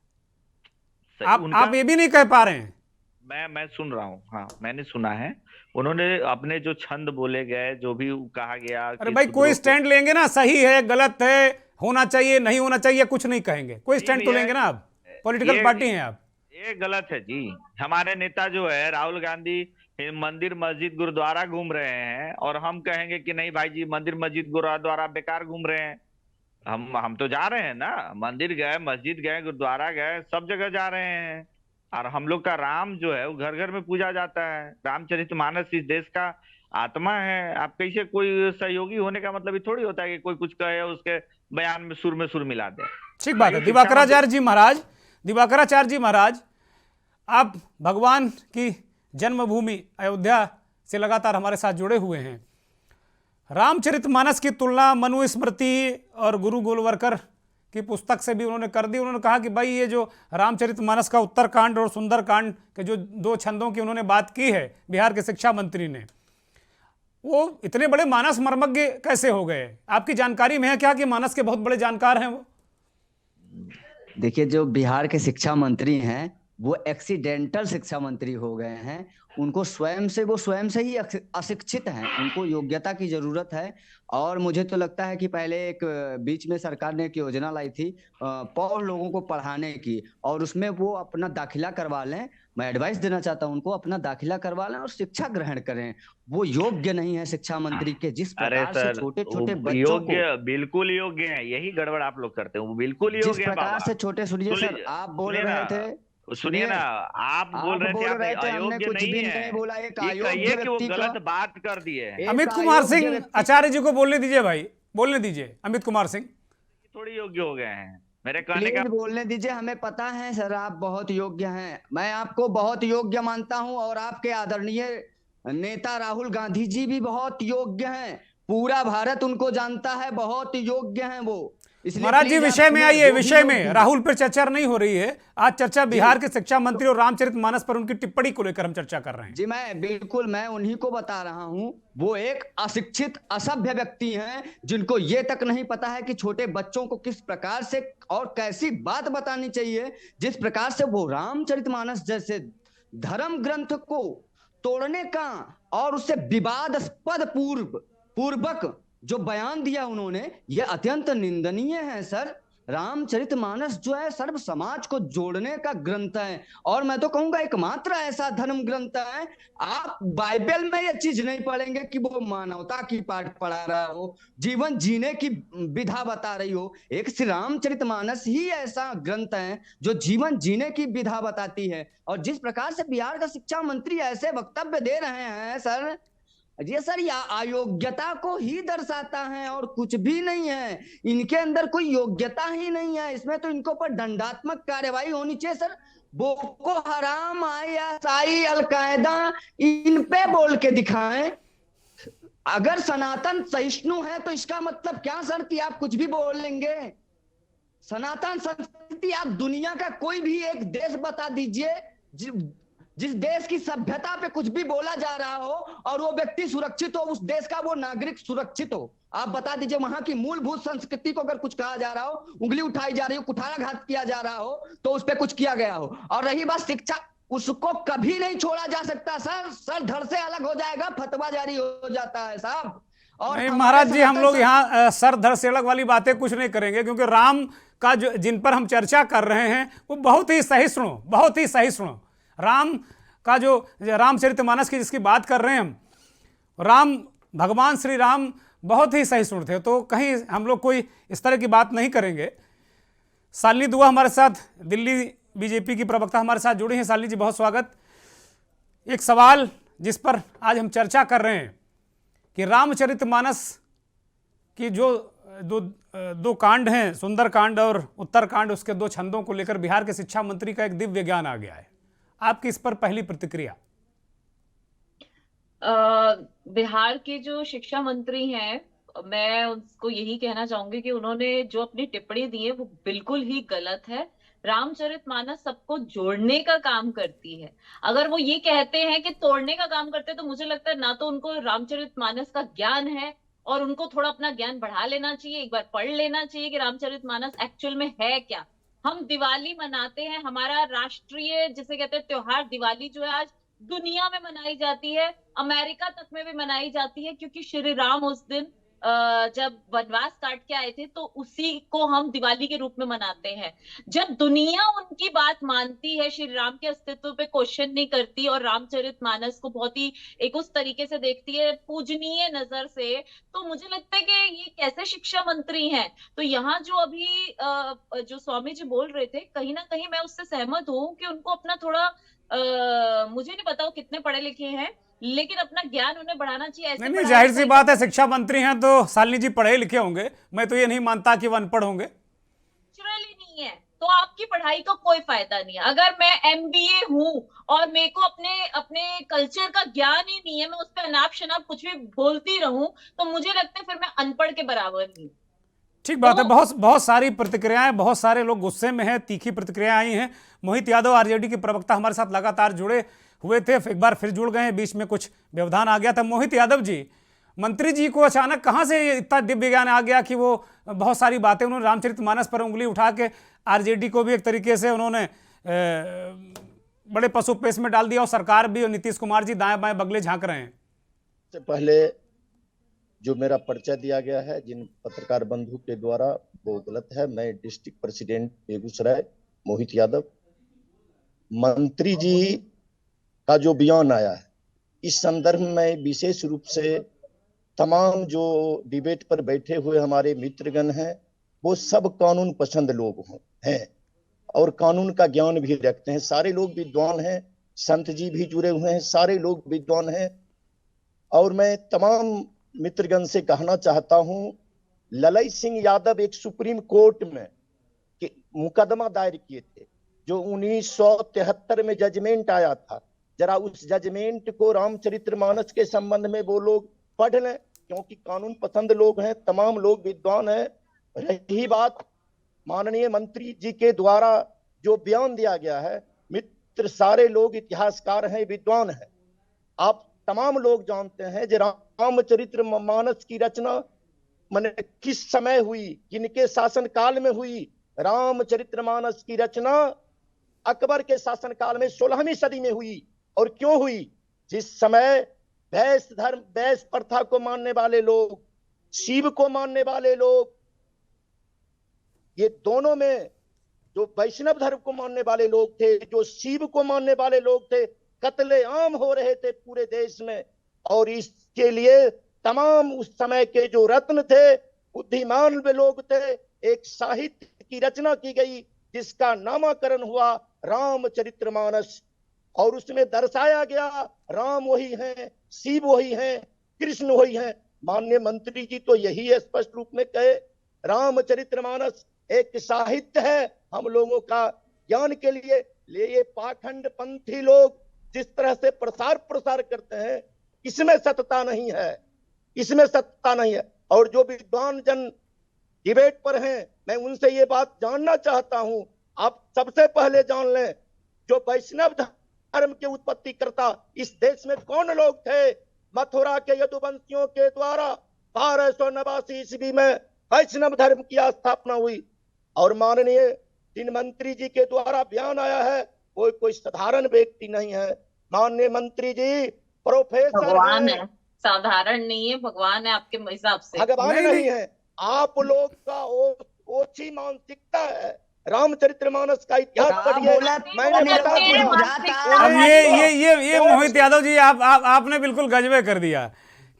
आप ये भी नहीं कह पा रहे हैं? मैं सुन रहा हूँ। हाँ, मैंने सुना है। उन्होंने अपने जो छंद बोले गए, जो भी कहा गया। अरे भाई कोई स्टैंड लेंगे ना, सही है गलत है, होना चाहिए नहीं होना चाहिए, कुछ नहीं कहेंगे। कोई स्टैंड तो लेंगे ना। आप पॉलिटिकल पार्टी हैं आप। ये गलत है जी। हमारे नेता जो है राहुल गांधी मंदिर मस्जिद गुरुद्वारा घूम रहे हैं और हम कहेंगे कि नहीं भाई जी मंदिर मस्जिद गुरुद्वारा बेकार घूम रहे हैं। हम तो जा रहे हैं ना, मंदिर गए, मस्जिद गए, गुरुद्वारा गए, सब जगह जा रहे हैं। और हम लोग का राम जो है वो घर घर में पूजा जाता है। रामचरितमानस इस देश का आत्मा है। आप कैसे, कोई सहयोगी होने का मतलब ये थोड़ी होता है कि कोई कुछ कहे उसके बयान में सुर मिला दे। ठीक बात है। दिवाकराचार्य जी महाराज, आप भगवान की जन्मभूमि अयोध्या से लगातार हमारे साथ जुड़े हुए हैं। रामचरितमानस की तुलना मनुस्मृति और गुरु गोलवलकर की पुस्तक से भी उन्होंने कर दी। उन्होंने कहा कि भाई ये जो रामचरितमानस का उत्तरकांड और सुंदरकांड के जो 2 छंदों की उन्होंने बात की है बिहार के शिक्षा मंत्री ने, वो इतने बड़े मानस मर्मज्ञ कैसे हो गए? आपकी जानकारी में है क्या कि मानस के बहुत बड़े जानकार हैं वो? देखिए, जो बिहार के शिक्षा मंत्री हैं वो एक्सीडेंटल शिक्षा मंत्री हो गए हैं। उनको स्वयं से ही अशिक्षित हैं, उनको योग्यता की जरूरत है। और मुझे तो लगता है कि पहले एक बीच में सरकार ने एक योजना लाई थी पौर लोगों को पढ़ाने की, और उसमें वो अपना दाखिला करवा लें। मैं एडवाइस देना चाहता हूं उनको, अपना दाखिला करवा लें और शिक्षा ग्रहण करें। वो योग्य नहीं है शिक्षा मंत्री के, जिस प्रकार से छोटे छोटे बच्चों को, बिल्कुल योग्य है। यही गड़बड़ आप लोग करते हैं, वो बिल्कुल योग्य है। जिस प्रकार से छोटे, सुनिए सर, आप बोल रहे थे, सुनिए ना, आप बोल रहे थे अयोग्य नहीं है, बोला एक कहिए कि वो गलत बात कर दिए। अमित कुमार सिंह आचार्य जी को बोलने दीजिए भाई, बोलने दीजिए। अमित कुमार सिंह थोड़ी योग्य हो गए हैं, मेरे कहने का बोलने दीजिए। हमें पता है सर, आप बहुत योग्य हैं, मैं आपको बहुत योग्य मानता हूं, और आपके आदरणीय नेता राहुल गांधी जी भी बहुत योग्य हैं। पूरा भारत उनको जानता है, बहुत योग्य हैं वो। महाराज जी विषय में आइए, विषय में। राहुल पर चर्चा नहीं हो रही है आज, चर्चा बिहार के शिक्षा मंत्री और रामचरितमानस पर उनकी टिप्पणी को लेकर हम चर्चा कर रहे हैं। जी मैं उन्हीं को बता रहा हूं। वो एक अशिक्षित असभ्य व्यक्ति हैं, जिनको ये तक नहीं पता है कि छोटे बच्चों को किस प्रकार से और कैसी बात बतानी चाहिए। जिस प्रकार से वो रामचरितमानस जैसे धर्म ग्रंथ को तोड़ने का और उससे विवादास्पद पूर्वक जो बयान दिया उन्होंने, यह अत्यंत निंदनीय है सर। रामचरितमानस जो है सर्व समाज को जोड़ने का ग्रंथ है, और मैं तो कहूंगा एकमात्र ऐसा धर्म ग्रंथ है। आप बाइबल में यह चीज नहीं पढ़ेंगे कि वो मानवता की पाठ पढ़ा रहा हो, जीवन जीने की विधा बता रही हो। एक श्री रामचरितमानस ही ऐसा ग्रंथ है जो जीवन जीने की विधा बताती है। और जिस प्रकार से बिहार का शिक्षा मंत्री ऐसे वक्तव्य दे रहे हैं सर, ये सर अयोग्यता को ही दर्शाता है और कुछ भी नहीं है। इनके अंदर कोई योग्यता ही नहीं है। इसमें तो इनको पर दंडात्मक कार्यवाही होनी चाहिए sir. Boko Haram, ISI, al Qaeda, इन पे बोल के दिखाएं। अगर सनातन सहिष्णु है तो इसका मतलब क्या सर कि आप कुछ भी बोल लेंगे? सनातन संस्कृति, आप दुनिया का कोई भी एक देश बता दीजिए जिस देश की सभ्यता पे कुछ भी बोला जा रहा हो और वो व्यक्ति सुरक्षित हो, उस देश का वो नागरिक सुरक्षित हो। आप बता दीजिए वहां की मूलभूत संस्कृति को अगर कुछ कहा जा रहा हो, उंगली उठाई जा रही हो, कुठाराघात किया जा रहा हो, तो उस पर कुछ किया गया हो। और रही बात शिक्षा, उसको कभी नहीं छोड़ा जा सकता सर धड़ से अलग हो जाएगा, फतवा जारी हो जाता है साहब। और महाराज जी, हम लोग यहाँ सर धड़ से अलग वाली बातें कुछ नहीं करेंगे, क्योंकि राम का जो जिन पर हम चर्चा कर रहे हैं वो बहुत ही सहिष्णु राम का जो रामचरितमानस की जिसकी बात कर रहे हैं हम, राम भगवान श्री राम बहुत ही सहिष्णु थे। तो कहीं हम लोग कोई इस तरह की बात नहीं करेंगे। शालिनी दुआ हमारे साथ, दिल्ली बीजेपी की प्रवक्ता हमारे साथ जुड़ी हैं। शालिनी जी बहुत स्वागत। एक सवाल जिस पर आज हम चर्चा कर रहे हैं कि रामचरितमानस की जो दो कांड हैं, सुंदरकांड और उत्तरकांड, उसके 2 छंदों को लेकर बिहार के शिक्षा मंत्री का एक दिव्य ज्ञान आ गया है। आपकी इस पर पहली प्रतिक्रिया? बिहार के जो शिक्षा मंत्री हैं, मैं उनको यही कहना चाहूंगी कि उन्होंने जो अपनी टिप्पणी दी है वो बिल्कुल ही गलत है। रामचरितमानस सबको जोड़ने का काम करती है। अगर वो ये कहते हैं कि तोड़ने का काम करते हैं, तो मुझे लगता है ना तो उनको रामचरितमानस का ज्ञान है, और उनको थोड़ा अपना ज्ञान बढ़ा लेना चाहिए, एक बार पढ़ लेना चाहिए कि रामचरितमानस एक्चुअल में है क्या। हम दिवाली मनाते हैं, हमारा राष्ट्रीय जिसे कहते हैं त्योहार दिवाली जो है आज दुनिया में मनाई जाती है, अमेरिका तक में भी मनाई जाती है, क्योंकि श्री राम उस दिन जब वनवास काट के आए थे तो उसी को हम दिवाली के रूप में मनाते हैं। जब दुनिया उनकी बात मानती है, श्री राम के अस्तित्व पे क्वेश्चन नहीं करती और रामचरितमानस को बहुत ही एक उस तरीके से देखती है पूजनीय नजर से, तो मुझे लगता है कि ये कैसे शिक्षा मंत्री हैं। तो यहाँ जो अभी जो स्वामी जी बोल रहे थे, कहीं ना कहीं मैं उससे सहमत हूँ कि उनको अपना थोड़ा मुझे नहीं पता वो कितने पढ़े लिखे हैं, लेकिन अपना ज्ञान उन्हें बढ़ाना चाहिए। ऐसे नहीं, जाहिर सी बात है, शिक्षा मंत्री हैं तो शालिनी जी पढ़े लिखे होंगे, मैं तो ये नहीं मानता कि वो अनपढ़ होंगे। नेचुरली नहीं है तो आपकी पढ़ाई का कोई फायदा नहीं है। अगर मैं MBA हूँ और मेरे को अपने अपने कल्चर का ज्ञान ही नहीं है, मैं उस पर अनाप शनाप कुछ भी बोलती रहूं, तो मुझे लगता है फिर मैं अनपढ़ के बराबर नहीं। ठीक बात है। बहुत सारी प्रतिक्रियाएं, बहुत सारे लोग गुस्से में हैं, तीखी प्रतिक्रियाएं आई हैं। मोहित यादव आरजेडी के प्रवक्ता हमारे साथ लगातार जुड़े हुए थे, एक बार फिर जुड़ गए हैं, बीच में कुछ व्यवधान आ गया था। मोहित यादव जी, मंत्री जी को अचानक कहां से इतना दिव्य ज्ञान आ गया कि वो बहुत सारी बातें उन्होंने रामचरितमानस पर उंगली उठा के आरजेडी को भी एक तरीके से उन्होंने बड़े पशुपेश में डाल दिया, और सरकार भी और नीतीश कुमार जी दाएं बाएं बगले झांक रहे हैं। से पहले जो मेरा परिचय दिया गया है जिन पत्रकार बंधु के द्वारा, वो गलत है। मैं डिस्ट्रिक्ट प्रेसिडेंट बेगूसराय मोहित यादव। मंत्री जी का जो बयान आया है, इस संदर्भ में विशेष रूप से तमाम जो डिबेट पर बैठे हुए हमारे मित्रगण हैं, वो सब कानून पसंद लोग हैं और कानून का ज्ञान भी रखते हैं। सारे लोग विद्वान हैं, संत जी भी जुड़े हुए हैं, सारे लोग विद्वान हैं। और मैं तमाम मित्रगण से कहना चाहता हूं, ललई सिंह यादव एक सुप्रीम कोर्ट में मुकदमा दायर किए थे, जो 1973 में जजमेंट आया था। जरा उस जजमेंट को रामचरितमानस के संबंध में वो लोग पढ़ लें, क्योंकि कानून पसंद लोग हैं, तमाम लोग विद्वान हैं। रही बात माननीय मंत्री जी के द्वारा जो बयान दिया गया है, मित्र सारे लोग इतिहासकार हैं, विद्वान हैं। आप तमाम लोग जानते हैं कि रामचरितमानस की रचना माने किस समय हुई, किनके शासन काल में हुई। रामचरितमानस की रचना अकबर के शासन काल में 16वीं सदी में हुई। और क्यों हुई? जिस समय वैश्य धर्म, वैश्य प्रथा को मानने वाले लोग, शिव को मानने वाले लोग, ये दोनों में जो वैष्णव धर्म को मानने वाले लोग थे, जो शिव को मानने वाले लोग थे, कत्लेआम हो रहे थे पूरे देश में। और इसके लिए तमाम उस समय के जो रत्न थे, बुद्धिमान लोग थे, एक साहित्य की रचना की गई जिसका नामकरण हुआ रामचरितमानस। और उसमें दर्शाया गया राम वही हैं, शिव वही हैं, कृष्ण वही हैं। माननीय मंत्री जी तो यही स्पष्ट रूप में कहे, रामचरितमानस एक साहित्य है हम लोगों का ज्ञान के लिए। ये पाखंड पंथी लोग जिस तरह से प्रसार करते हैं, इसमें सत्यता नहीं है, इसमें सत्यता नहीं है। और जो विद्वान जन डिबेट पर हैं, मैं उनसे ये बात जानना चाहता हूं, आप सबसे पहले जान लें, जो वैष्णव धर्म के उत्पत्तिकर्ता इस देश में कौन लोग थे? मथुरा के यदुवंशियों के द्वारा 1289 ईस्वी में वैष्णव धर्म की स्थापना हुई। और माननीय जिन मंत्री जी के द्वारा बयान आया है, वो कोई साधारण व्यक्ति नहीं है। माननीय मंत्री जी प्रोफेसर भगवान है, साधारण नहीं है, भगवान है आपके हिसाब से। भगवान नहीं है, आप लोग का ओछी मानसिकता है। रामचरितमानस का इतिहास पढ़िए। अब ये मोहित यादव जी, आपने बिल्कुल गजबे कर दिया।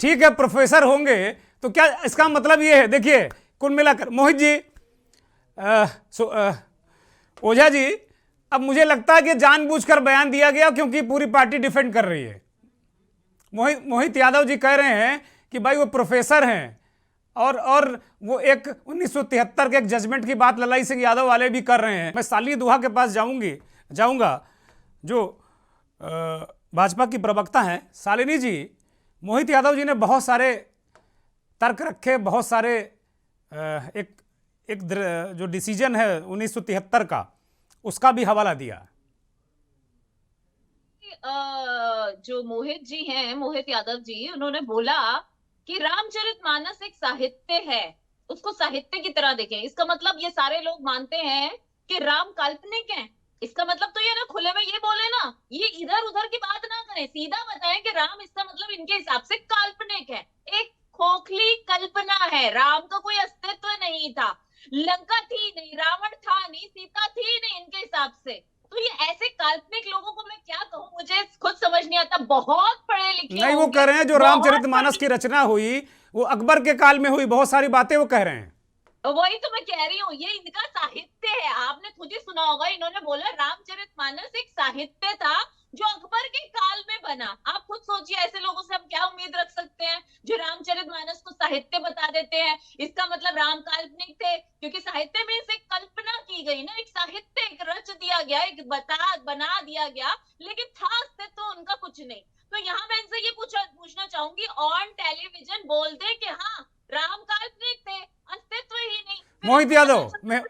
ठीक है, प्रोफेसर होंगे तो क्या इसका मतलब ये है? देखिए, कुल मिलाकर मोहित जी, ओझा जी, अब मुझे लगता है कि जानबूझकर बयान दिया गया क्योंकि पूरी पार्टी डिफेंड कर रही है। मोहित यादव जी कह रहे हैं कि भाई वो प्रोफेसर हैं, और वो एक 1973 के एक जजमेंट की बात ललई सिंह यादव वाले भी कर रहे हैं। मैं शालिनी दुहा के पास जाऊंगा, जो भाजपा की प्रवक्ता हैं। शालिनी जी, मोहित यादव जी ने बहुत सारे तर्क रखे, बहुत सारे एक जो डिसीजन है 1973 का, उसका भी हवाला दिया। जो मोहित जी हैं, मोहित यादव जी, उन्होंने बोला कि रामचरितमानस एक साहित्य है, उसको साहित्य की तरह देखें। इसका मतलब ये सारे लोग मानते हैं कि राम काल्पनिक हैं। इसका मतलब तो ये ना खुले में ये बोले ना, ये इधर उधर की बात ना करें, सीधा बताएं कि राम इसका मतलब इनके हिसाब से काल्पनिक है, एक खोखली कल्पना है। राम का कोई अस्तित्व नहीं था, लंका थी नहीं, रावण था नहीं, सीता थी नहीं इनके हिसाब से। तो ये ऐसे काल्पनिक लोगों को मैं क्या कहूँ, मुझे खुद समझ नहीं आता। बहुत पढ़े लिखे नहीं, वो कह रहे हैं जो रामचरितमानस की रचना हुई वो अकबर के काल में हुई, बहुत सारी बातें वो कह रहे हैं। वही तो मैं कह रही हूँ, ये इनका साहित्य है। आपने खुद ही सुना होगा, इन्होंने बोला रामचरितमानस एक साहित्य था जो अकबर के काल में बना। आप खुद सोचिए, ऐसे लोगों से हम क्या उम्मीद रख सकते हैं जो रामचरितमानस को साहित्य बता देते हैं। इसका मतलब राम काल्पनिक थे, क्योंकि साहित्य में इसे कल्पना की गई ना, एक साहित्य एक रच दिया गया, एक बना दिया गया, लेकिन था अस्तित्व तो उनका कुछ नहीं। तो यहाँ मैं इनसे ये पूछना चाहूंगी, ऑन टेलीविजन बोल दे कि हाँ राम काल्पनिक थे, अस्तित्व ही नहीं।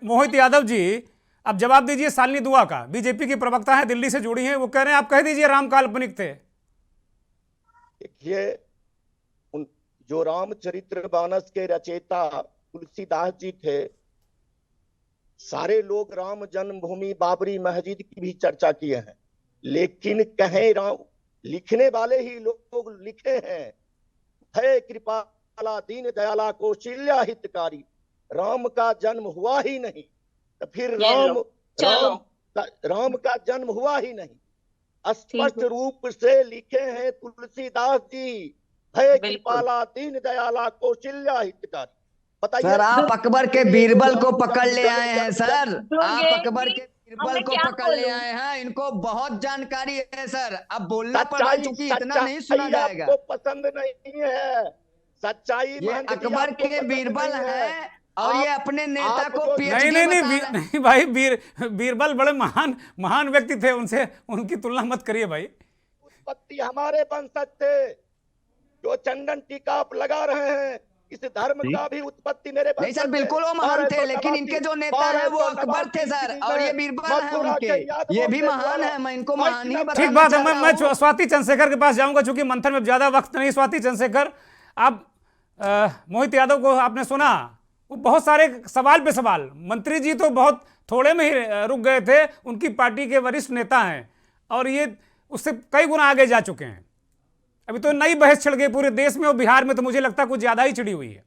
मोहित यादव जी, अब जवाब दीजिए शालिनी दुआ का। बीजेपी की प्रवक्ता है, दिल्ली से जुड़ी हैं, वो कह रहे हैं आप कह दीजिए राम काल्पनिक थे। देखिए, जो रामचरितमानस के रचयिता तुलसीदास जी थे, सारे लोग राम जन्मभूमि बाबरी मस्जिद की भी चर्चा किए हैं, लेकिन कहें राम लिखने वाले ही लोग लिखे हैं, है कृपाला दीन दयाला कौशल्या हितकारी, राम का जन्म हुआ ही नहीं। तो फिर राम का जन्म हुआ ही नहीं। स्पष्ट रूप से लिखे हैं तुलसीदास जी, है कृपाला दीन दयाला कौशल्या हितकारी। बताइए सर, आप अकबर के बीरबल को पकड़ ले आए हैं सर, आप अकबर के बीरबल को पकड़ ले आए हैं, इनको बहुत जानकारी है सर। अब बोलना पड़ेगा, क्योंकि इतना नहीं सुना जाएगा। आपको पसंद नहीं है सच्चाई, ये अकबर के बीरबल है और ये अपने नेता को नहीं भाई, बीरबल बड़े महान व्यक्ति थे, उनसे उनकी तुलना मत करिए भाई। उत्पत्ति हमारे वंशज थे, जो चंदन टीका आप लगा रहे हैं, इस धर्म का भी उत्पत्ति मेरे नहीं सर, बिल्कुल वो महान थे, लेकिन इनके जो नेता है वो अकबर थे सर, और ये बीरबल है उनके, ये भी महान है, मैं इनको महान ही बताना। ठीक बात है, मैं स्वाति चंद्रशेखर के पास जाऊंगा, चूंकि मंथन में ज्यादा वक्त नहीं। स्वाति चंद्रशेखर, आप मोहित यादव को आपने सुना, वो बहुत सारे सवाल पे सवाल, मंत्री जी तो बहुत थोड़े में ही रुक गए थे, उनकी पार्टी के वरिष्ठ नेता हैं और ये उससे कई गुना आगे जा चुके हैं। अभी तो नई बहस छिड़ गई पूरे देश में, और बिहार में तो मुझे लगता है कुछ ज्यादा ही छिड़ी हुई है।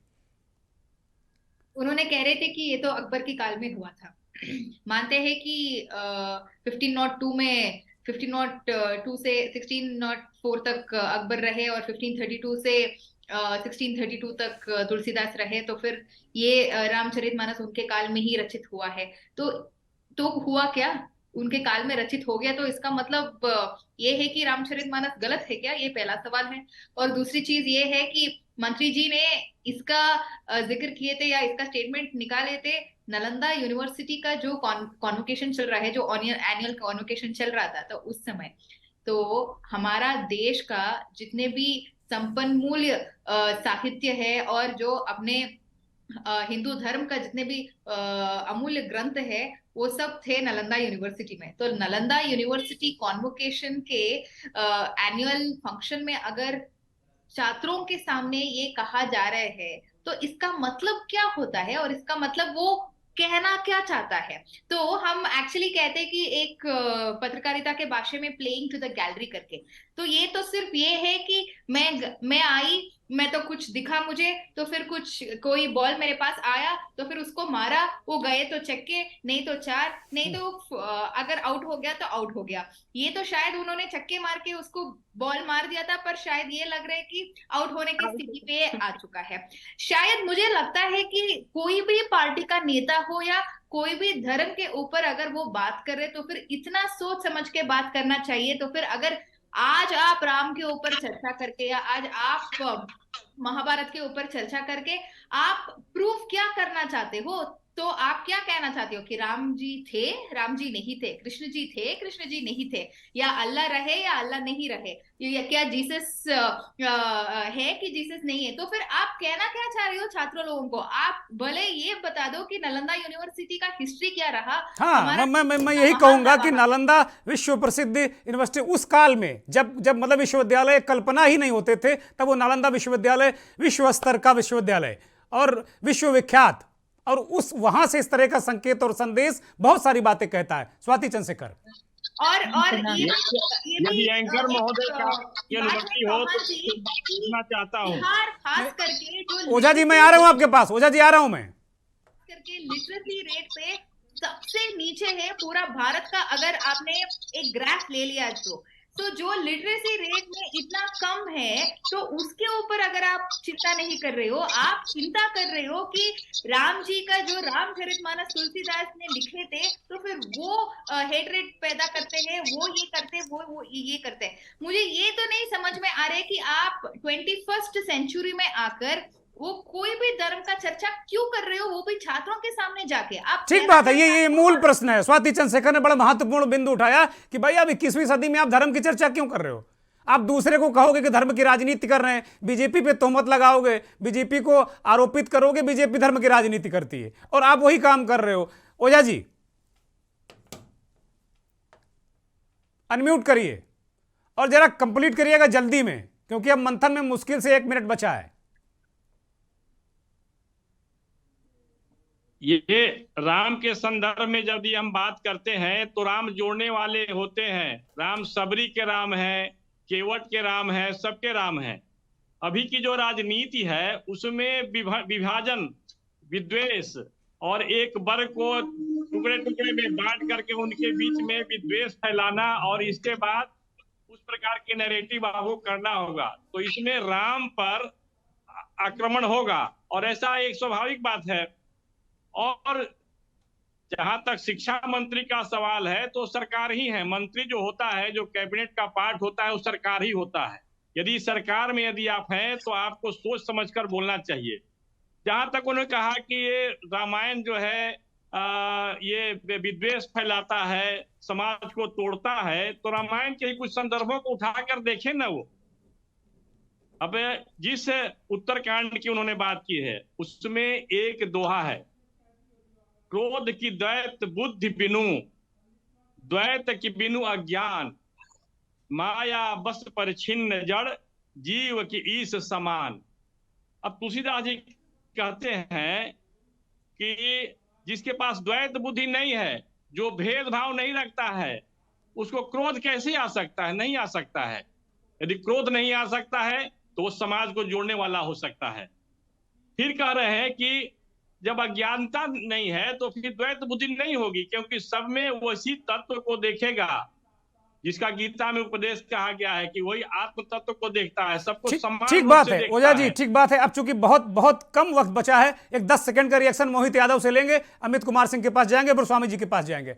उन्होंने कह रहे थे कि ये तो अकबर के काल में हुआ था। मानते हैं कि 1502 में 1502 से 1604 तक अकबर रहे और 1532 से 1632 तक तुलसीदास रहे, तो फिर ये रामचरितमानस उनके काल में ही रचित हुआ है। तो हुआ क्या, उनके काल में रचित हो गया, तो इसका मतलब ये है कि रामचरितमानस गलत है क्या? ये पहला सवाल है। और दूसरी चीज ये है कि मंत्री जी ने इसका जिक्र किए थे या इसका स्टेटमेंट निकाले थे नालंदा यूनिवर्सिटी का जो कॉन्वोकेशन चल रहा है, जो एनुअल कॉन्वोकेशन चल रहा था, तो उस समय तो हमारा देश का जितने भी संपन्नमूल्य साहित्य है और जो अपने हिंदू धर्म का जितने भी अमूल्य ग्रंथ है, वो सब थे नालंदा यूनिवर्सिटी में। तो नालंदा यूनिवर्सिटी कॉन्वोकेशन के एनुअल फंक्शन में अगर छात्रों के सामने ये कहा जा रहा है, तो इसका मतलब क्या होता है और इसका मतलब वो कहना क्या चाहता है? तो हम एक्चुअली कहते हैं कि एक पत्रकारिता के भाषा में प्लेइंग टू द गैलरी करके, तो ये तो सिर्फ ये है कि मैं आई, मैं तो कुछ दिखा मुझे, तो फिर कोई बॉल मेरे पास आया तो फिर उसको मारा, वो गए तो छक्के, नहीं तो चार, नहीं तो अगर आउट हो गया तो आउट हो गया। ये तो शायद उन्होंने छक्के मार के उसको बॉल मार दिया था, पर शायद ये लग रहा है कि आउट होने की स्थिति पे आ चुका है। शायद मुझे लगता है कि कोई भी पार्टी का नेता हो या कोई भी धर्म के ऊपर अगर वो बात करे तो फिर इतना सोच समझ के बात करना चाहिए। तो फिर अगर आज आप राम के ऊपर चर्चा करके या आज आप महाभारत के ऊपर चर्चा करके आप प्रूफ क्या करना चाहते हो? तो आप क्या कहना चाहते हो कि राम जी थे, राम जी नहीं थे, कृष्ण जी थे, कृष्ण जी नहीं थे, या अल्लाह रहे या अल्लाह नहीं रहे, या क्या जीसस है कि जीसस नहीं है? तो फिर आप कहना क्या चाह रहे हो छात्रों लोगों को? आप भले ये बता दो कि नालंदा यूनिवर्सिटी का हिस्ट्री क्या रहा। हाँ, मैं यही कहूंगा कि नालंदा विश्व प्रसिद्ध यूनिवर्सिटी उस काल में जब मतलब विश्वविद्यालय कल्पना ही नहीं होते थे, तब वो नालंदा विश्वविद्यालय विश्व स्तर का विश्वविद्यालय और विश्वविख्यात, और उस वहां से इस तरह का संकेत और संदेश बहुत सारी बातें कहता है। स्वाति चंद्रशेखर, और यदि एंकर महोदय का ये अनुमति हो तो पूछना चाहता हूँ, खास करके जो ओझा जी मैं आ रहा हूँ आपके पास, ओझा जी आ रहा हूँ मैं। करके लिटरेसी रेट पे सबसे नीचे है पूरा भारत का। अगर आपने एक ग्राफ ले लिया तो तो जो लिटरेसी रेट में इतना कम है, तो उसके ऊपर अगर आप चिंता नहीं कर रहे हो, आप चिंता कर रहे हो कि राम जी का जो रामचरितमानस तुलसीदास ने लिखे थे, तो फिर वो हेटरेट पैदा करते हैं, वो ये करते हैं, वो ये करते हैं। मुझे ये तो नहीं समझ में आ रहा है कि आप 21st सेंचुरी में आकर वो कोई भी धर्म का चर्चा क्यों कर रहे हो, वो भी छात्रों के सामने जाके। आप ठीक बात है, ये मूल प्रश्न है। स्वाति चंद्रशेखर ने बड़ा महत्वपूर्ण बिंदु उठाया कि भाई अब 21वीं सदी में आप धर्म की चर्चा क्यों कर रहे हो। आप दूसरे को कहोगे कि धर्म की राजनीति कर रहे हैं, बीजेपी पे तोहमत लगाओगे, बीजेपी को आरोपित करोगे बीजेपी धर्म की राजनीति करती है, और आप वही काम कर रहे हो। ओझा जी अनम्यूट करिए और जरा कंप्लीट करिएगा जल्दी में, क्योंकि अब मंथन में मुश्किल से 1 मिनट बचा है। ये राम के संदर्भ में जब हम बात करते हैं तो राम जोड़ने वाले होते हैं। राम सबरी के राम है, केवट के राम है, सबके राम है। अभी की जो राजनीति है उसमें विभाजन, विद्वेष और एक वर्ग को टुकड़े टुकड़े में बांट करके उनके बीच में विद्वेष फैलाना, और इसके बाद उस प्रकार के नैरेटिव आपको करना होगा, तो इसमें राम पर आक्रमण होगा, और ऐसा एक स्वाभाविक बात है। और जहां तक शिक्षा मंत्री का सवाल है तो सरकार ही है, मंत्री जो होता है, जो कैबिनेट का पार्ट होता है, वो सरकार ही होता है। यदि सरकार में यदि आप हैं तो आपको सोच समझकर बोलना चाहिए। जहां तक उन्होंने कहा कि ये रामायण जो है ये विद्वेष फैलाता है, समाज को तोड़ता है, तो रामायण के ही कुछ संदर्भों को उठाकर देखें ना। वो अब जिस उत्तरकांड की उन्होंने बात की है उसमें एक दोहा है, क्रोध की द्वैत बुद्धि बिनु, द्वैत की बिनु अज्ञान, माया बस पर छिन्न जड़, जीव की ईश समान। अब तुलसीदास जी कहते हैं कि जिसके पास द्वैत बुद्धि नहीं है, जो भेदभाव नहीं रखता है, उसको क्रोध कैसे आ सकता है? नहीं आ सकता है। यदि क्रोध नहीं आ सकता है तो वो समाज को जोड़ने वाला हो सकता है। फिर कह रहे हैं कि जब अज्ञानता नहीं है तो फिर द्वैत बुद्धि नहीं होगी, क्योंकि सब में वही तत्व को देखेगा जिसका गीता में उपदेश कहा गया है कि वही आत्म तत्व को देखता है, सबको समान। ठीक बात है ओझा जी, ठीक बात है। अब चूंकि बहुत बहुत कम वक्त बचा है, एक 10 सेकंड का रिएक्शन मोहित यादव से लेंगे, अमित कुमार सिंह के पास जाएंगे, फिर स्वामी जी के पास जाएंगे।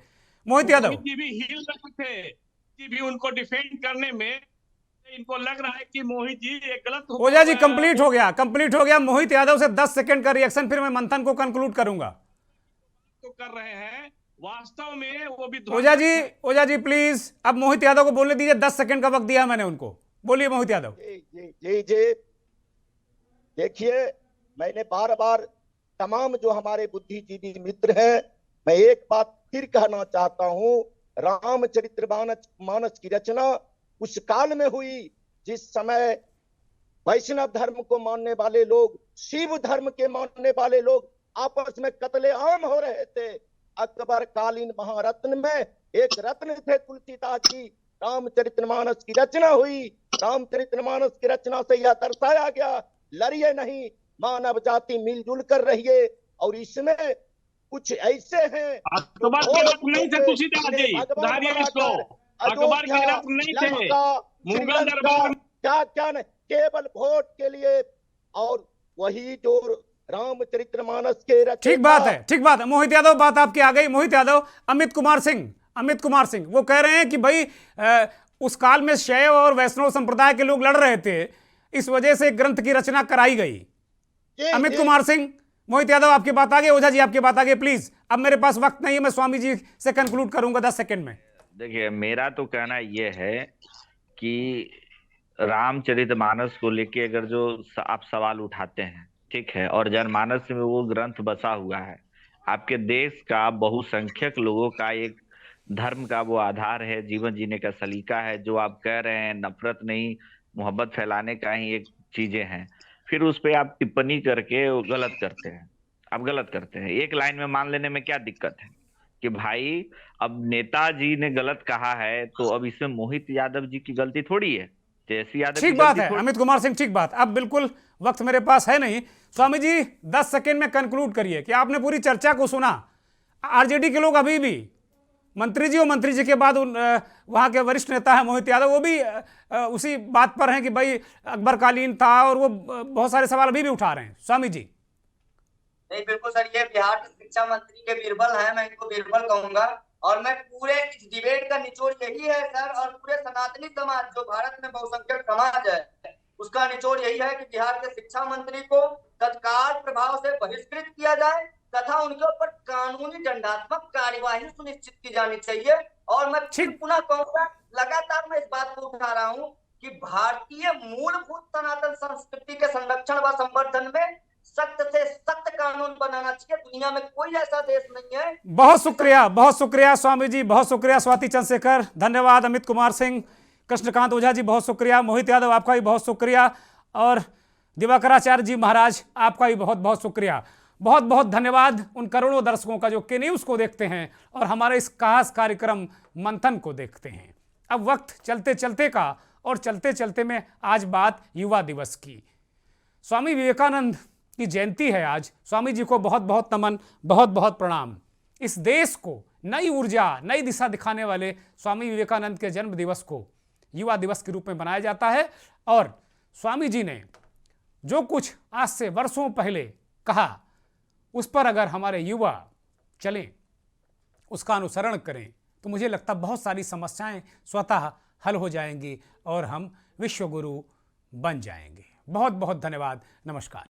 मोहित यादव जी भी हिल रहे थे कि भी उनको डिफेंड करने में इनको लग रहा है कि मोहित जी एक गलत ओझा जी कंप्लीट हो गया। मोहित यादव से 10 सेकंड का रिएक्शन, फिर मैं मंथन को कंक्लूड करूंगा। तो कर रहे हैं वास्तव में वो भी। ओझा जी प्लीज, अब मोहित यादव को बोलने दीजिए, 10 सेकंड का वक्त दिया मैंने उनको। बोलिए मोहित यादव। जी देखिए, मैंने बार बार तमाम जो हमारे बुद्धिजीवी मित्र हैं, मैं एक बात फिर कहना चाहता हूं, रामचरितमानस की रचना उस काल में हुई जिस समय वैष्णव धर्म को मानने वाले लोग, शिव धर्म के मानने वाले लोग आपस में कत्लेआम हो रहे थे। अकबर कालीन महारत्न में एक रत्न थे तुलसीदास जी। रामचरितमानस की रचना हुई, रामचरितमानस की रचना से यह दर्शाया गया, लड़िए नहीं, मानव जाति मिलजुल कर रहिए। और इसमें कुछ ऐसे हैं अकबर के रत्न नहीं थे तुलसीदास जी, अकबर के रत्न नहीं थे, मुगल दरबार क्या नहीं, केवल वोट के लिए। और वही जो रामचरितमानस के ठीक बात है मोहित यादव, बात आपकी आ गई। मोहित यादव, अमित कुमार सिंह वो कह रहे हैं कि भाई उस काल में शैव और वैष्णव संप्रदाय के लोग लड़ रहे थे, इस वजह से ग्रंथ की रचना कराई गई। अमित कुमार सिंह, मोहित यादव आपकी बात आ गई, ओझा जी आपकी बात आ गई। प्लीज, अब मेरे पास वक्त नहीं है, मैं स्वामी जी से कंक्लूड करूंगा 10 सेकंड में। देखिए, मेरा तो कहना यह है कि रामचरितमानस को लेके अगर जो आप सवाल उठाते हैं, ठीक है, और जनमानस में वो ग्रंथ बसा हुआ है, आपके देश का बहुसंख्यक लोगों का एक धर्म का वो आधार है, जीवन जीने का सलीका है। जो आप कह रहे हैं नफरत नहीं, मोहब्बत फैलाने का ही एक चीजें हैं, फिर उस पर आप टिप्पणी करके वो गलत करते हैं। आप गलत करते हैं, एक लाइन में मान लेने में क्या दिक्कत है कि भाई अब नेताजी ने गलत कहा है तो अब इसमें मोहित यादव जी की गलती थोड़ी है, जैसी यादव ठीक बात है अमित कुमार सिंह, ठीक बात। अब बिल्कुल वक्त मेरे पास है नहीं, स्वामी जी 10 सेकंड में कंक्लूड करिए कि आपने पूरी चर्चा को सुना। आरजेडी के लोग अभी भी मंत्री जी और मंत्री जी के बाद वहाँ के वरिष्ठ नेता है मोहित यादव, वो भी उसी बात पर हैं कि भाई अकबरकालीन था, और वो बहुत सारे सवाल अभी भी उठा रहे हैं। स्वामी जी। नहीं, बिल्कुल सर, ये बिहार के शिक्षा मंत्री के बीरबल हैं, मैं इनको बीरबल कहूंगा। और मैं पूरे इस डिबेट का निचोड़ यही है सर, और पूरे सनातनी समाज जो भारत में बहुसंख्यक समाज है, उसका निचोड़ यही है कि बिहार के शिक्षा मंत्री को तत्काल प्रभाव से बहिष्कृत किया जाए तथा उनके ऊपर कानूनी दंडात्मक कार्यवाही सुनिश्चित की जानी चाहिए। और मैं फिर पुनः कहूंगा, लगातार मैं इस बात को उठा रहा हूं कि भारतीय मूलभूत सनातन संस्कृति के संरक्षण व संवर्धन में सख्त से सख्त कानून बनाना चाहिए। दुनिया में कोई ऐसा देश नहीं है। बहुत शुक्रिया स्वामी जी, बहुत शुक्रिया। स्वाति चंद्रशेखर धन्यवाद, अमित कुमार सिंह, कृष्णकांत ओझा जी बहुत शुक्रिया, मोहित यादव आपका भी बहुत शुक्रिया, और दिवाकराचार्य जी महाराज आपका भी बहुत बहुत शुक्रिया। बहुत बहुत धन्यवाद उन करोड़ों दर्शकों का जो के न्यूज़ को देखते हैं और हमारे इस खास कार्यक्रम मंथन को देखते हैं। अब वक्त चलते चलते का, और चलते चलते में आज बात युवा दिवस की। स्वामी विवेकानंद की जयंती है आज। स्वामी जी को बहुत बहुत नमन, बहुत बहुत प्रणाम। इस देश को नई ऊर्जा, नई दिशा दिखाने वाले स्वामी विवेकानंद के जन्म दिवस को युवा दिवस के रूप में मनाया जाता है। और स्वामी जी ने जो कुछ आज से वर्षों पहले कहा, उस पर अगर हमारे युवा चलें, उसका अनुसरण करें, तो मुझे लगता बहुत सारी समस्याएं स्वतः हल हो जाएंगी और हम विश्व गुरु बन जाएंगे। बहुत बहुत धन्यवाद। नमस्कार।